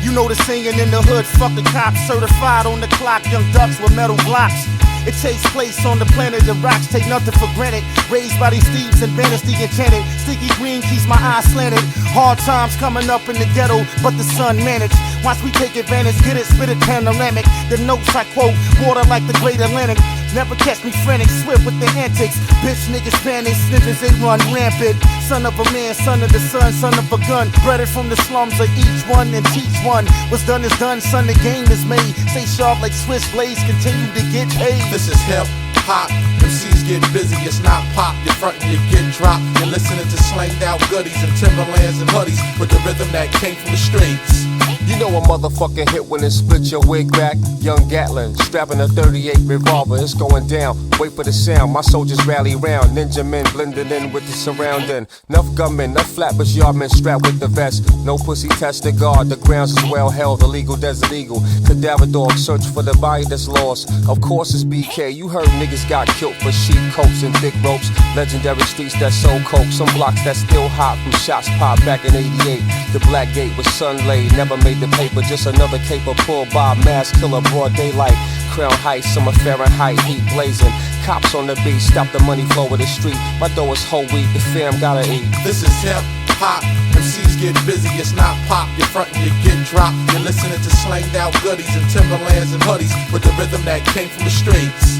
You know the singing in the hood, fuck the cops. Certified on the clock, young ducks with metal blocks. It takes place on the planet of rocks, take nothing for granted. Raised by these thieves and bandits, the enchanted. Sticky green keeps my eyes slanted. Hard times coming up in the ghetto, but the sun managed. Once we take advantage, get it, spit it panoramic. The notes I quote, water like the great Atlantic. Never catch me frantic, swift with the antics. Bitch niggas panic, snitches they run rampant. Son of a man, son of the sun, son of a gun. Bred it from the slums of each one and teach one. What's done is done, son, the game is made. Stay sharp like Swiss blades, continue to get paid. This is hip hop. MCs get busy, it's not pop. You're frontin', you get dropped. You're listening to slanged out goodies and Timberlands and hoodies with the rhythm that came from the streets. You know a motherfucking hit when it split your wig back. Young Gatlin, strapping a 38 revolver, it's going down. Wait for the sound, my soldiers rally round. Ninja men blending in with the surrounding. Enough gunmen, enough flatbush yard men strapped with the vest. No pussy test to guard, the grounds is well held. Illegal desert eagle, cadaver dog, search for the body that's lost. Of course it's BK, you heard niggas got killed for sheep coats and thick ropes. Legendary streets that sold coke, some blocks that still hot from shots popped back in 88. The Black Gate was sun laid, never made the paper, just another caper pulled by Masta Killa, broad daylight. Crown Heights, summer Fahrenheit, heat blazing. Cops on the beat, stop the money flow of the street. My dough is whole wheat, the fam gotta eat. This is hip hop. MCs get busy, it's not pop. You're frontin', you get dropped. You're listening to slanged out goodies and Timberlands and hoodies with the rhythm that came from the streets.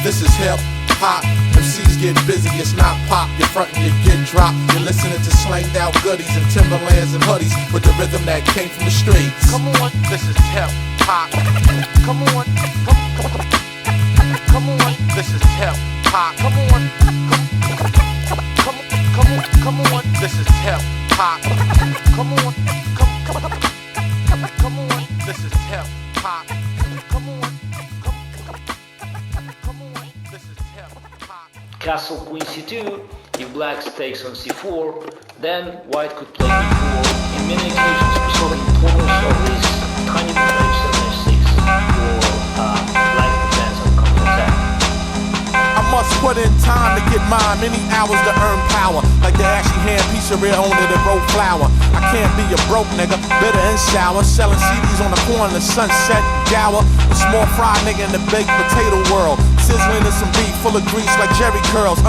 This is hip hop. MCs get busy, it's not pop. You're frontin', you get dropped. You're listening to slanged out goodies and Timberlands and hoodies with the rhythm that came from the streets. Come on, this is hip hop. Come on, come on, this is hip hop. Come on, come on, this is hip hop. Come on, come on, this is hip hop. Come on, this is hip hop. Castle Queen C2, if Black takes on C4, then White could play B4. In many occasions we saw the importance of this tiny bridge 7-6 for life defense and counter-attack. I must put in time to get mine, many hours to earn power. Like the ashy hand piece of rear owner that wrote flower. I can't be a broke nigga, bitter and sour. Selling CDs on the corner, the sunset, gower. A small fry nigga in the baked potato world. Sizzling in some beef full of grease like Jerry curls.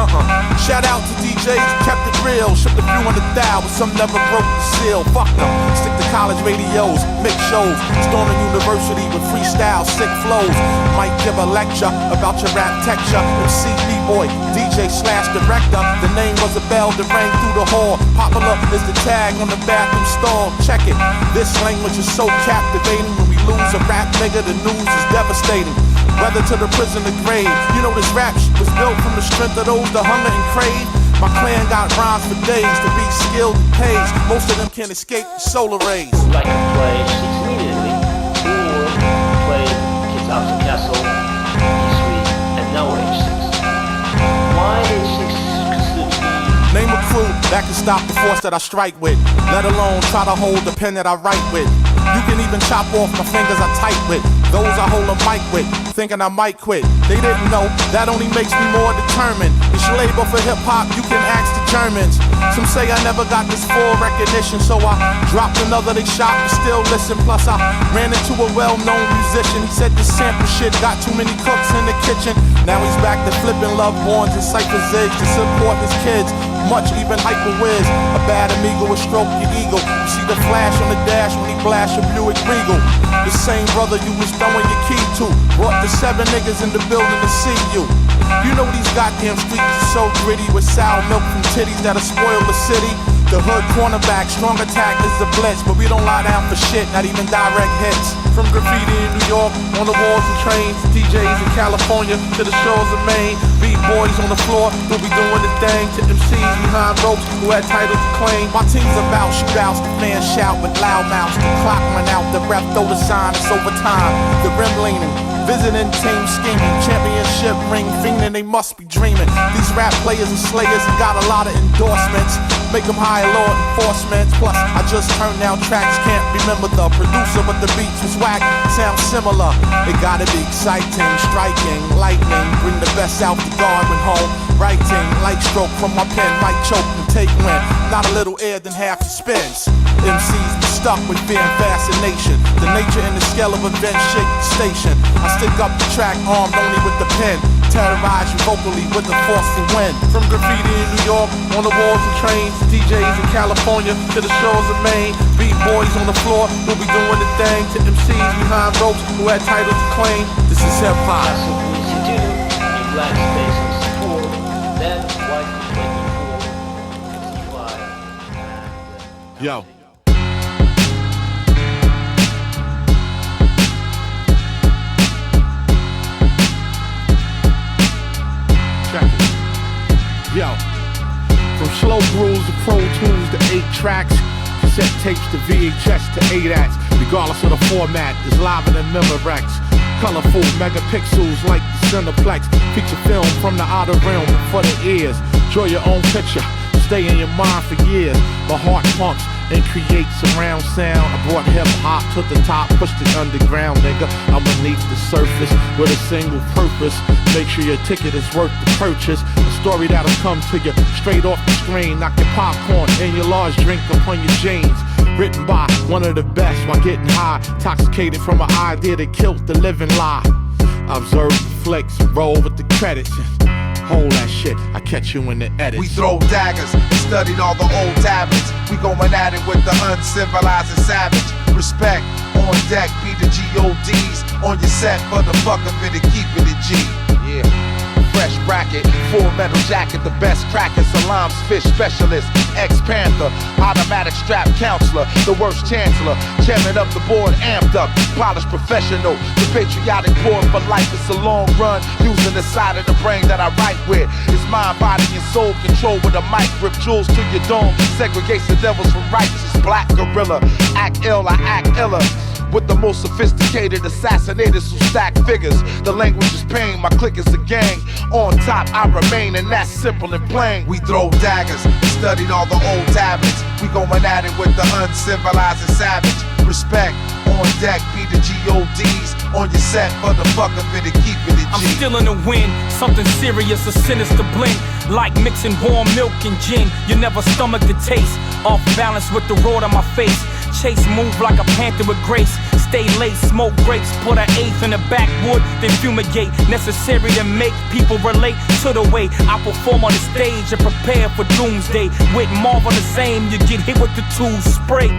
Shout out to DJs who kept it real. Shipped a few $100,000, but some never broke the seal. Fuck them. Stick to college radios, mix shows. Storming university with freestyle, sick flows. Might give a lecture about your rap texture. MC B-boy, DJ / director. The name was a bell that rang through the hall. Popular is the tag on the bathroom stall. Check it. This language is so captivating. When we lose a rap nigga, the news is devastating. Whether to the prison or grave, you know this rap shit was built from the strength of those that hunger and crave. My clan got rhymes for days to be skilled and pays. Most of them can't escape the solar rays. Like to play H6 immediately, or play Kids Out of Castle, E3, and now H6. Why H6 considered to be... Name a crew that can stop the force that I strike with, let alone try to hold the pen that I write with. You can even chop off my fingers I type with. Those I hold a mic with, thinking I might quit. They didn't know, that only makes me more determined. It's label for hip-hop, you can ask the Germans. Some say I never got this full recognition, so I dropped another, they shop and still listen. Plus I ran into a well-known musician. He said this sample shit got too many cooks in the kitchen. Now he's back to flipping love borns and cypher zigs to support his kids. Much even hyper whiz. A bad amigo will stroke your ego. You see the flash on the dash when he blast your Buick Regal. The same brother you was throwing your key to brought the 7 niggas in the building to see you. You know these goddamn streets are so gritty with sour milk from titties that'll spoil the city. The hood cornerback, strong attack is the blitz, but we don't lie down for shit, not even direct hits. From graffiti in New York, on the walls and trains, DJs in California to the shores of Maine. Beat boys on the floor, who'll be doing the thing. To MCs behind ropes who had titles to claim. My team's about shootouts, the fans shout with loud mouths. The clock run out, the ref throw the sign, it's overtime. The rim leaning, visiting team scheming. Championship ring fiending, they must be dreaming. These rap players and slayers and got a lot of endorsements. Make them hire law enforcement. Plus, I just turned down tracks, can't remember the producer, but the beats was whack, sound similar. It gotta be exciting, striking, lightning. Bring the best out the guard when home. Writing, light stroke from my pen, might choke and take wind. Not a little air, then half the spins. MCs be stuck with fear and fascination. The nature and the scale of events shake the station. I stick up the track, armed only with the pen. Terrorize you vocally with the force to win. From graffiti in New York, on the walls and trains, DJs in California to the shores of Maine. Beat boys on the floor who'll be doing the thing. To MCs behind ropes who had titles to claim. This is hip hop. That's what we need to do. You black stays on C4, then white could play C5. Yo. Check it. Yo, from slow grooves to Pro Tools to 8 tracks, cassette tapes to VHS to 8-acts, regardless of the format, is live in Memorex. Colorful megapixels like the Cineplex, feature film from the outer realm for the ears. Draw your own picture, stay in your mind for years. My heart pumps and create surround sound. I brought hip hop to the top, pushed it underground, nigga. I'm beneath the surface with a single purpose. Make sure your ticket is worth the purchase. A story that'll come to you straight off the screen. Knock your popcorn and your large drink upon your jeans. Written by one of the best while getting high. Intoxicated from an idea that killed the living lie. I observe the flicks, roll with the credits. Hold that shit, I catch you in the edit. We throw daggers and studied all the old tablets. We going at it with the uncivilized and savage. Respect on deck, be the G.O.Ds. On your set for the fuck of it and keep it a G. Yeah. Fresh bracket, full metal jacket, the best crackers, salams, fish specialist, ex-panther, automatic strap counselor, the worst chancellor, chairman of the board, amped up, polished professional, the patriotic board for life. It's a long run, using the side of the brain that I write with. It's mind, body, and soul control with a mic, rip jewels to your dome, segregates the devils from righteous, black gorilla, act ill, I act iller. With the most sophisticated assassinators who stack figures. The language is pain, my clique is a gang. On top I remain, and that's simple and plain. We throw daggers, studied all the old tablets. We going at it with the uncivilized and savage. Respect on deck, be the G.O.Ds. On your set for the fuck of it and keep it a G. I'm still in the wind, something serious, a sinister blend. Like mixing warm milk and gin, you never stomach the taste. Off balance with the road on my face. Chace move like a panther with grace. Stay late, smoke grapes, put an eighth in the backwood, then fumigate. Necessary to make people relate to the way I perform on the stage and prepare for doomsday. With marvelous aim, you get hit with the tool spray.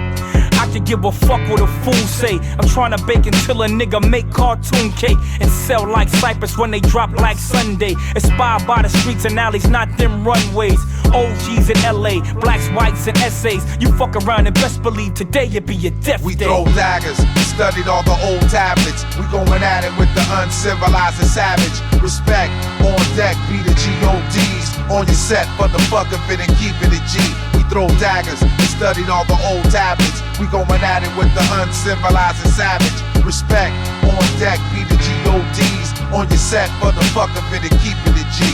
I could give a fuck what a fool say. I'm trying to bake until a nigga make cartoon cake and sell like Cypress when they drop like Sunday. Inspired by the streets and alleys, not them runways. OGs in L.A., blacks, whites, and essays. You fuck around and best believe today it be your death We day. throw daggers, studied all the old tablets. We going at it with the uncivilized and savage. Respect on deck, be the G.O.Ds. On your set for the fuck of it and keep it a G. We throw daggers, studied all the old tablets. We going at it with the uncivilized and savage. Respect on deck, be the G.O.Ds. On your set for the fuck of it and keep it a G.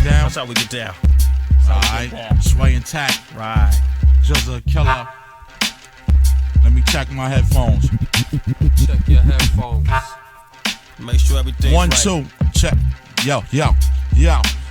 down? That's how we get down. Alright, Sway intact. Right. GZA, Killah. Let me check my headphones. Check your headphones. Make sure everything's 1, right. 2, check. Yo.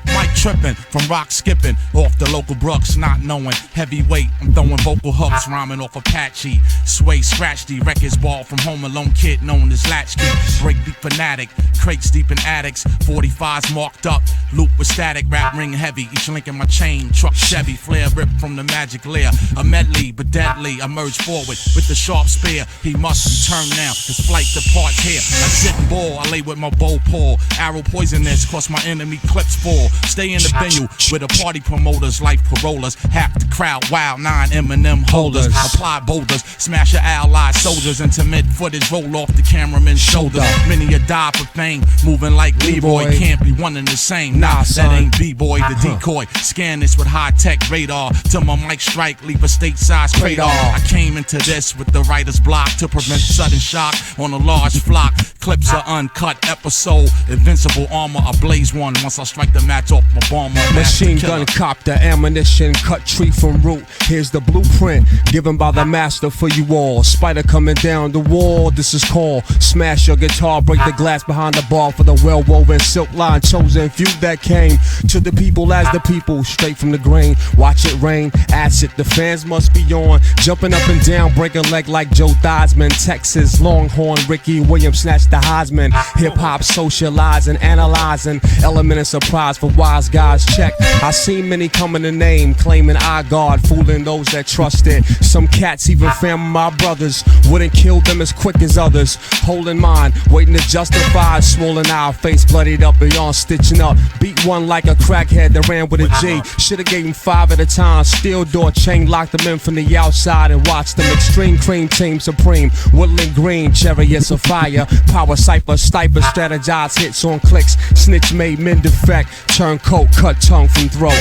Mic tripping from rock skipping off the local Brooks, not knowing heavyweight. I'm throwing vocal hooks, rhyming off Apache. Sway, scratch the records ball from Home Alone kid known as Latchkey. Break beat fanatic, crates deep in attics. 45s marked up, loop with static, rap ring heavy. Each link in my chain, truck Chevy, flare ripped from the magic lair. A medley but deadly, I merge forward with the sharp spear. He must return now, his flight departs here. I sit and ball, I lay with my bow pull. Arrow poisonous, cause my enemy clips fall. Stay in the venue with the party promoters, life parolers. Half the crowd, wild 9 M&M holders. Apply boulders, smash your L.A.H soldiers into mid-footage, roll off the cameraman's shoulder. Many a die for fame, moving like Leroy. Can't be one and the same, nah, that ain't B-boy, the decoy. Scan this with high-tech radar, till my mic strike, leave a state-sized crater. I came into this with the writer's block to prevent sudden shock on a large flock. Clips are uncut, episode, invincible armor, I blaze one once I strike the match off my bomber. Machine gun copter, ammunition, cut tree from root. Here's the blueprint given by the master for you all. Spider coming down the wall, this is called smash your guitar, break the glass behind the bar for the well-woven silk line chosen few that came to the people as the people, straight from the grain. Watch it rain, acid, the fans must be on, jumping up and down, break a leg like Joe Theismann. Texas Longhorn, Ricky Williams snatched the Heisman. Hip-hop socializing, analyzing, element of surprise for wise guys. Check, I seen many coming to name, claiming I God, fooling those that trusted. Some cats, even family my brothers, wouldn't kill them as quick as others. Holding mine, waiting to justify, swollen eye, face bloodied up beyond stitching up. Beat one like a crackhead that ran with a G. Shoulda gave him 5 at a time. Steel door chain, locked them in from the outside and watched them. Extreme cream team supreme, woodland green, chariots of fire. Power cipher, stiper, strategize hits on clicks. Snitch made men defect, turncoat, cut tongue from throat.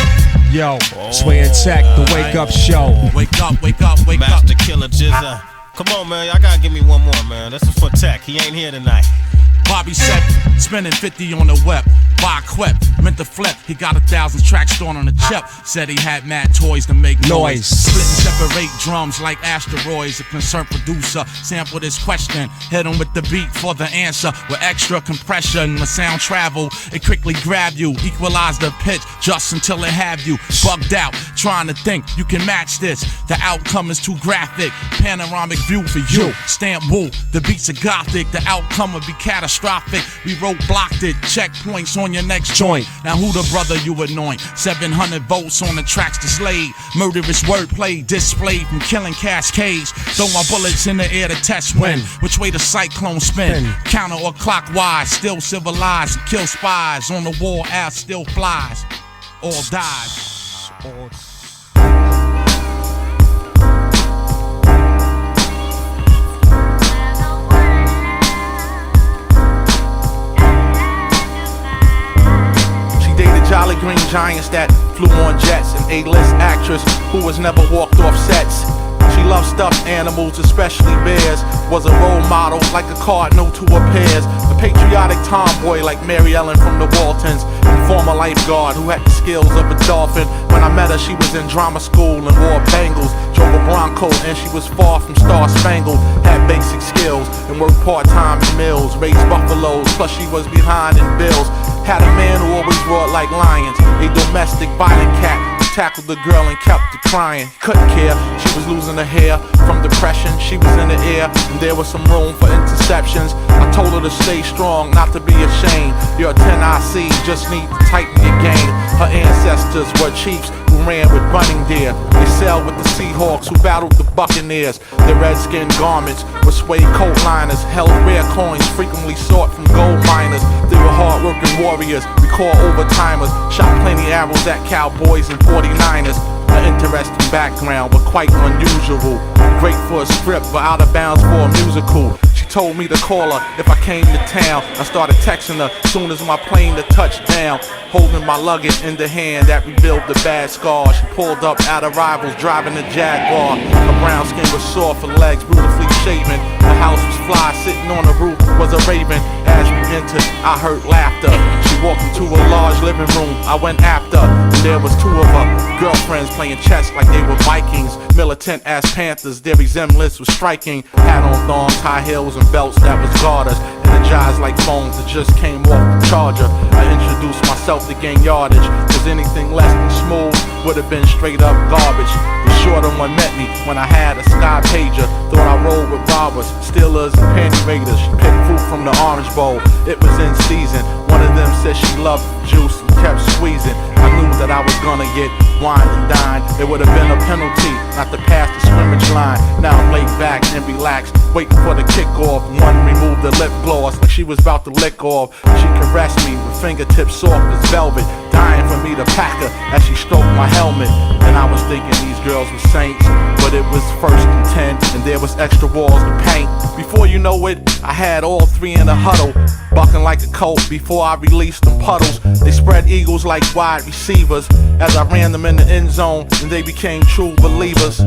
Yo, Sway and Tech, the wake up show. Wake up, wake up, wake up. Masta Killa, GZA. Come on, man, y'all gotta give me one more, man. This is for Tech. He ain't here tonight. Bobby said, spending 50 on the web. Buy quip, meant to flip. He got 1,000 tracks stored on a chip. Said he had mad toys to make noise. Split and separate drums like asteroids. A concerned producer sampled his question. Hit him with the beat for the answer. With extra compression, the sound travel. It quickly grab you, equalize the pitch just until it have you bugged out. Trying to think you can match this. The outcome is too graphic. Panoramic view for you. Stamp woo. The beats are gothic. The outcome will be catastrophic. We roadblocked it. Checkpoints on your next joint. Now who the brother you anoint? 700 volts on the tracks displayed. Murderous wordplay displayed from killing cascades. Throw my bullets in the air to test when. Which way the cyclone spin? Counter or clockwise. Still civilized. Kill spies. On the wall ass still flies. All dies. Jolly green giants that flew on jets. An A-list actress who has never walked off sets. She loves stuffed animals, especially bears. Was a role model like a cardinal to her peers. A patriotic tomboy like Mary Ellen from the Waltons. And former lifeguard who had the skills of a dolphin. When I met her, she was in drama school and wore bangles. Drove a Bronco and she was far from star-spangled. Had basic skills and worked part-time in mills. Raised buffaloes, plus she was behind in bills. Had a man who always roared like lions. A domestic violent cat who tackled the girl and kept her crying. Couldn't care, she was losing her hair from depression. She was in the air and there was some room for interceptions. I told her to stay strong, not to be ashamed. You're a 10 IC, just need to tighten your game. Her ancestors were chiefs who ran with running deer. They sailed with the Seahawks who battled the Buccaneers. The redskin garments were suede coat liners. Held rare coins frequently sought from gold miners. They were hard-working warriors, we call overtimers. Shot plenty arrows at cowboys and 49ers. An interesting background, but quite unusual. Great for a script, but out of bounds for a musical. She told me to call her if I came to town. I started texting her soon as my plane to touch down. Holding my luggage in the hand that revealed the bad scars. She pulled up out of Rivals driving a Jaguar. Her brown skin was soft, her legs beautifully shaven. The house was fly, sitting on the roof was a raven. As we entered, I heard laughter. She walked into a large living room, I went after. And there was two of her girlfriends playing chess like they were Vikings. Militant as Panthers, their resemblance was striking. Hat on thongs, high heels and belts that was garters. Energized like phones that just came off the charger. I introduced myself to gain yardage, cause anything less than smooth would have been straight up garbage. The shorter one met me when I had a sky pager. Thought I rolled with robbers, stealers, and panty raiders. She picked fruit from the orange bowl, it was in season. One of them said she loved juice and kept squeezing. I knew that I was gonna get wine and dine. It would have been a penalty not to pass the scrimmage line. Now I'm laid back and relaxed, waiting for the kickoff. One removed the lip gloss like she was about to lick off. She caressed me with fingertips soft as velvet, dying for me to pack her as she stroked my helmet. And I was thinking these girls were saints, but it was 1st and 10 and there was extra walls to paint. Before you know it, I had all three in a huddle, bucking like a colt before I released them puddles. They spread eagles like wide receivers as I ran them in the end zone, and they became true believers.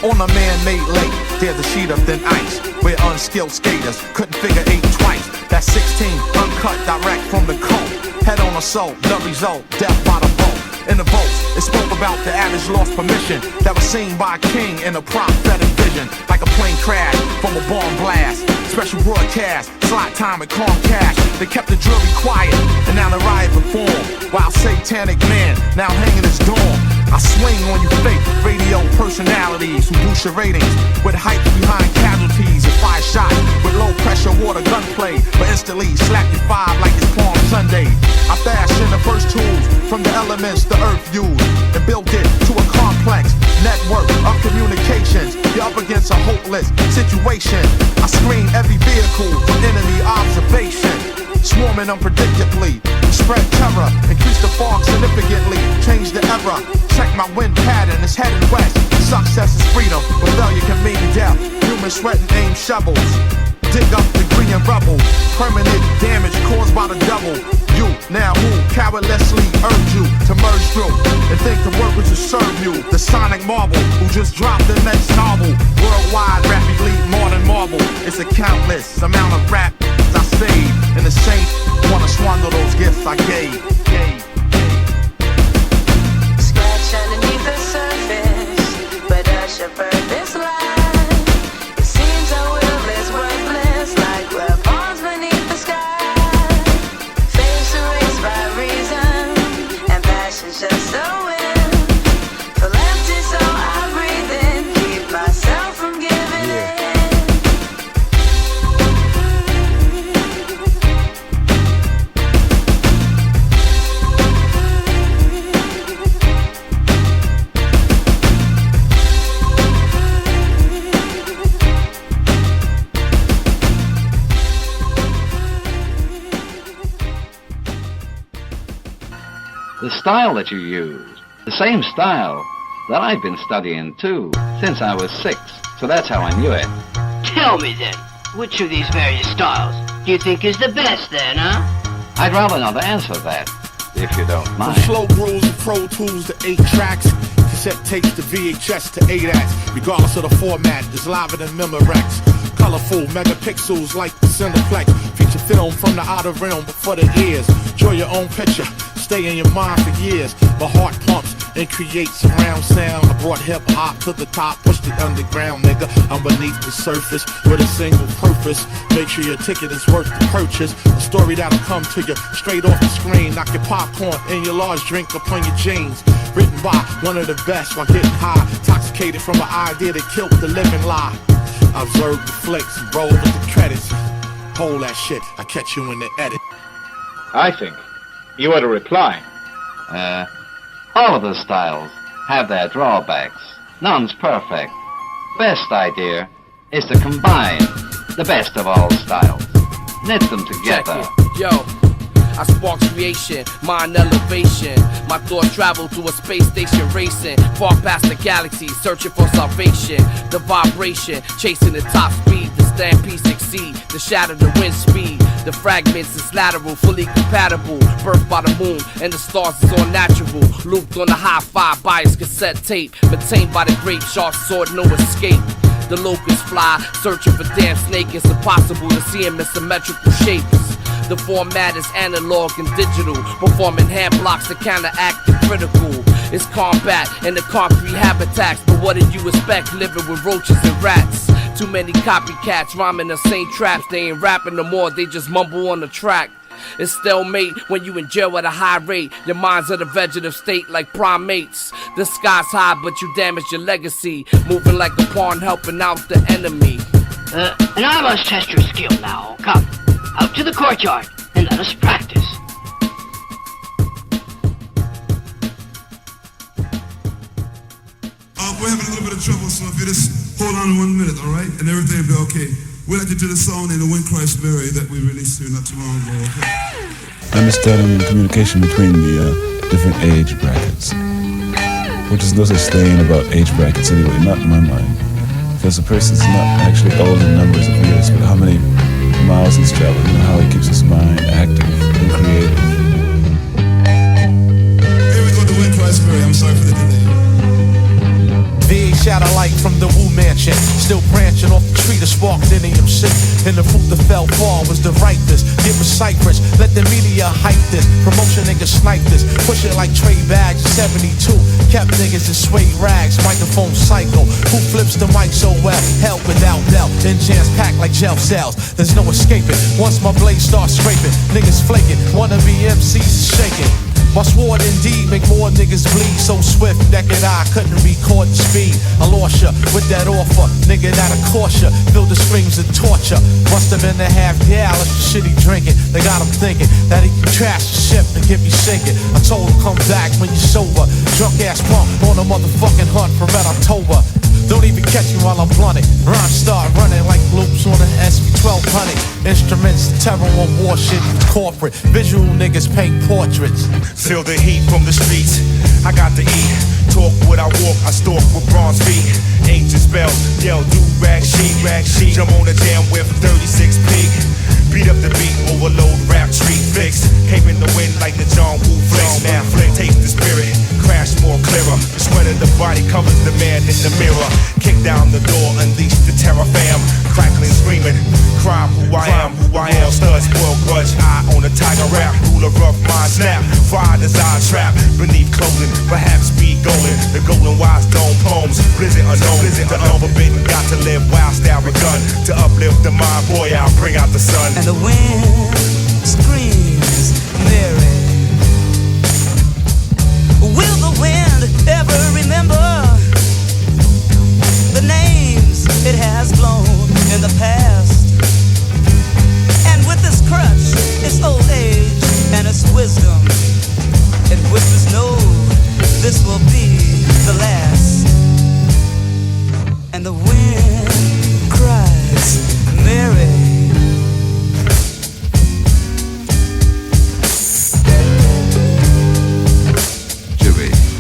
On a man-made lake, there's a sheet of thin ice where unskilled skaters couldn't figure 8 twice. That's 16, uncut direct from the cold. Head on assault, the result, death by the boat. In the boats, it spoke about the average lost permission that was seen by a king in a prophetic vision. Like a plane crash from a bomb blast. Special broadcast, slot time and Comcast. They kept the jury quiet, and now the riot performed. While satanic man now hanging his dorm. I swing on you fake radio personalities who boost your ratings with hype behind casualties and fire shots with low pressure water gunplay, but instantly slap your 5 like it's Palm Sunday. I fashion the first tools from the elements the earth used and built it to a complex network of communications. You're up against a hopeless situation. I screen every vehicle from enemy observation. Swarming unpredictably, spread terror, increase the fog significantly, change the era. Check my wind pattern, it's heading west. Success is freedom, but failure can mean death. Human sweat and aim shovels, dig up debris and rubble. Permanent damage caused by the double. You, now who, cowardlessly urge you to merge through and think the workers will serve you. The sonic marble, who just dropped the next novel. Worldwide, rap elite, more than marble. It's a countless amount of rap I saved, and the saints wanna squander those gifts I gave. Scratch underneath the surface, but I should burn this life. It seems our will is worthless, like we're pawns beneath the sky. Face erased by reason, and passion's just a wind. Feel empty, so I breathe in, keep myself from giving in. The style that you use, the same style that I've been studying too, since I was 6, so that's how I knew it. Tell me then, which of these various styles do you think is the best then, huh? I'd rather not answer that, if you don't mind. From slow grooves to Pro Tools to 8 tracks, cassette tapes to VHS to ADATs, regardless of the format, it's live in Memorex. Colorful megapixels like the Cineplex, feature film from the outer realm before the ears. Draw your own picture, stay in your mind for years. My heart pumps and creates surround sound. I brought hip hop to the top, pushed it underground, nigga. I'm beneath the surface with a single purpose. Make sure your ticket is worth the purchase. A story that'll come to you straight off the screen. Knock your popcorn and your large drink upon your jeans. Written by one of the best while getting high, intoxicated from an idea that killed the living lie. I observe the flicks and roll with the credits. Hold that shit, I catch you in the edit. I think you ought to reply. All of the styles have their drawbacks. None's perfect. Best idea is to combine the best of all styles. Knit them together. Yo, I spark creation, mind elevation. My thoughts travel to a space station racing, far past the galaxy, searching for salvation. The vibration, chasing the top speed. The stampede succeed, the shatter the wind speed. The fragments is lateral, fully compatible. Birthed by the moon, and the stars is all natural. Looped on the hi-fi bias cassette tape. Maintained by the great sharp sword, no escape. The locusts fly, searching for damn snake. It's impossible to see them in symmetrical shapes. The format is analog and digital, performing hand blocks to counteract the critical. It's combat and the concrete habitats, but what did you expect living with roaches and rats? Too many copycats rhyming the same traps. They ain't rapping no more, they just mumble on the track. It's stalemate when you in jail at a high rate. Your mind's at a vegetative state like primates. The sky's high but you damage your legacy, moving like a pawn helping out the enemy. And I must test your skill now. Come, out to the courtyard and let us practice. We're having a little bit of trouble, so if you just hold on 1 minute, all right? And everything will be okay. We'd like to do the song in the Wind Cries Berry that we released here not too long ago, okay? Understanding the communication between the different age brackets, which is no such thing about age brackets anyway, not in my mind. Because a person's not actually old in numbers of years, but how many miles he's traveled, and how he keeps his mind active and creative. Here we go to Wind Cries Berry. I'm sorry for the delay. VA shadow light from the Wu Mansion, still branching off the tree to spark lineum shit. And the fruit that fell far was to write this. Get with Cypress, let the media hype this. Promotion niggas snipe this, push it like trade bags. 72, kept niggas in suede rags. Microphone psycho, who flips the mic so well? Hell without doubt, then jams packed like gel cells. There's no escaping, once my blade starts scraping. Niggas flaking, wanna be MCs shaking. My sword indeed make more niggas bleed so swift, naked eye couldn't record the speed. I lost ya with that offer, nigga that'll cost ya. Feel the screams of torture. Must have been a half gallon of shit he drinking. They got him thinking that he can trash the ship and get me sinking. I told him come back when you're sober. Drunk ass punk on a motherfucking hunt for Red October. Don't even catch me while I'm blunted. Rhymes start running like loops on an SV1200. Instruments, terror on war shit, corporate. Visual niggas paint portraits. Feel the heat from the streets. I got to eat. Talk what I walk. I stalk with bronze feet. Ancient spell. Yell, do rag sheet, rag sheet. Jump on the jam with 36 pig. Beat up the beat, overload, rap, street fix. Cape in the wind like the John Woo flex. Now flick, taste the spirit, crash more clearer. The sweat of the body covers the man in the mirror. Kick down the door, unleash the terror fam. Crackling, screaming, crime who I am. Studs, spoil grudge, eye on a tiger rap. Ruler rough mind snap, fire desire trap. Beneath clothing, perhaps speed golden. The golden wise dome poems, blizzard unknown. The unforbidden, got to live wild style begun. To uplift the mind, boy, I'll bring out the sun. And the wind screams Mary. Will the wind ever remember the names it has blown in the past? And with its crutch, its old age and its wisdom, it whispers no, this will be the last. And the wind cries Mary.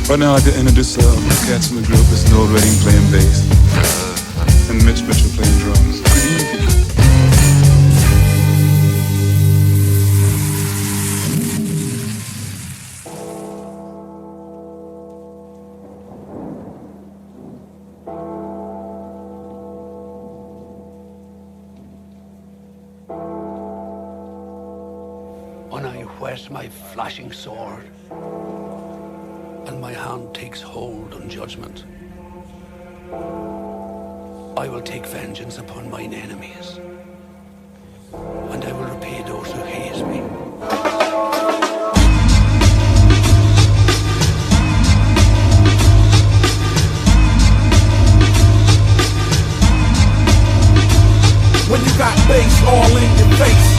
Right now I introduce cats in the group. It's Noel Redding playing bass and Mitch Mitchell playing drums. When I whet my flashing sword and my hand takes hold on judgment, I will take vengeance upon mine enemies, and I will repay those who hate me. When you got bass all in your face,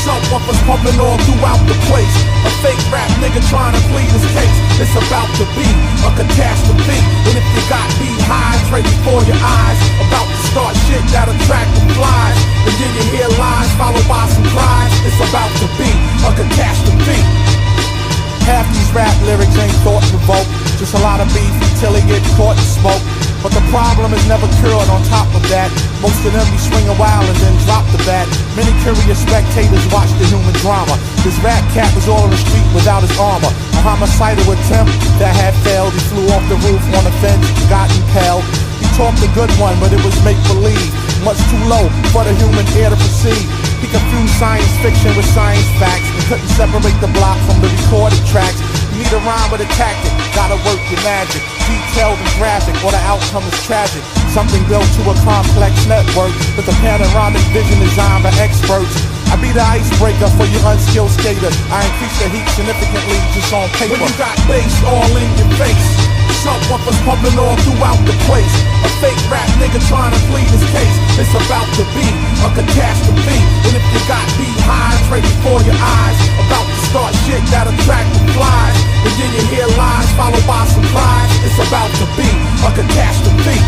subwoofers pumping all throughout the place. A fake rap nigga trying to plead his case. It's about to be a catastrophe. And if you got beehives right before your eyes, about to start shit that attract the flies, and then you hear lies followed by some cries, it's about to be a catastrophe. Half these rap lyrics ain't thought-provoked, just a lot of beef until they get caught in smoke. But the problem is never cured. On top of that, most of them be swinging wild and then drop the bat. Many curious spectators watch the human drama. This rat cat was all in the street without his armor. A homicidal attempt that had failed. He flew off the roof on a fence and got impaled. He talked a good one, but it was make-believe, much too low for the human ear to perceive. He confused science fiction with science facts and couldn't separate the block from the recorded tracks. You need a rhyme with a tactic, gotta work your magic. Detailed and graphic, or the outcome is tragic. Something built to a complex network with a panoramic vision designed by experts. I be the icebreaker for you unskilled skaters. I increase the heat significantly just on paper. When you got bass all in your face, subwoofers pumping all throughout the place. A fake rap nigga trying to plead his case. It's about to be a catastrophe. And if you got beehives right before your eyes, about to start shit that attract the flies, and then you hear lies followed by some cries, it's about to be a catastrophe.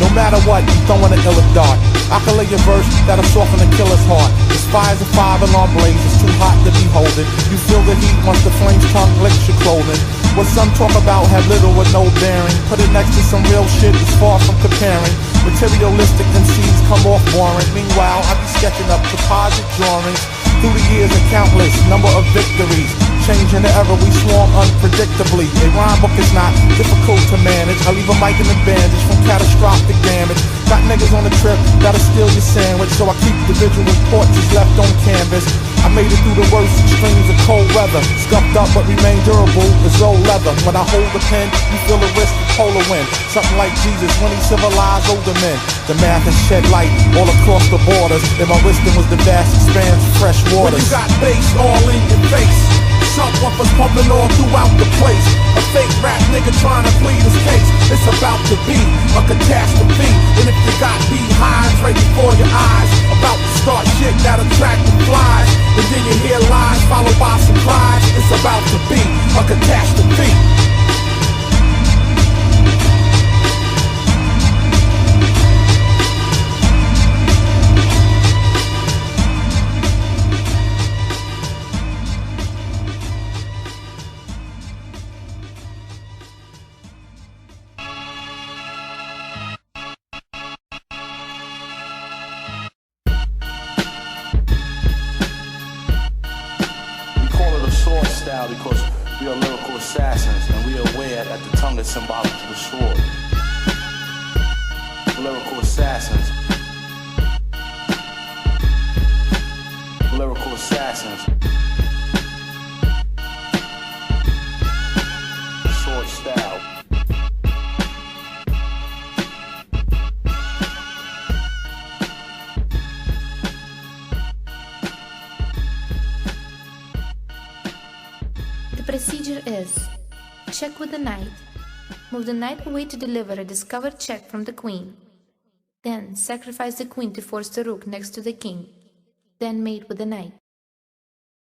No matter what, I'm throwing an illa dart. I can lay a verse that'll soften a killer's heart. This fire's a 5-alarm blaze, it's too hot to be holding. You feel the heat once the flames tongue licks your clothing. What some talk about have little or no bearing. Put it next to some real shit that's far from comparing. Materialistic MCs come off boring. Meanwhile, I be sketching up composite drawings. Through the years, a countless number of victories. Changing the era, we swarm unpredictably. A rhyme book is not difficult to manage. I leave a mic in the bandage from catastrophic damage. Got niggas on the trip that'll steal your sandwich, so I keep the visual portraits left on canvas. I made it through the worst extremes of cold weather. Scuffed up but remain durable as old leather. When I hold the pen, you feel the risk of polar wind. Something like Jesus when he civilized older men. The math has shed light all across the borders, and my wisdom was the vast expanse of fresh waters. When you got bass all in your face, subwoofers pumping all throughout the place. A fake rap nigga trying to plead his case. It's about to be a catastrophe. And if you got beehives right before your eyes, about to start shit that attract the flies, and then you hear lies followed by some cries, it's about to be a catastrophe. Because we are lyrical assassins and we are aware that the tongue is symbolic to the sword. Lyrical assassins. Lyrical assassins. Sword style. The procedure is: check with the knight, move the knight away to deliver a discovered check from the queen, then sacrifice the queen to force the rook next to the king, then mate with the knight.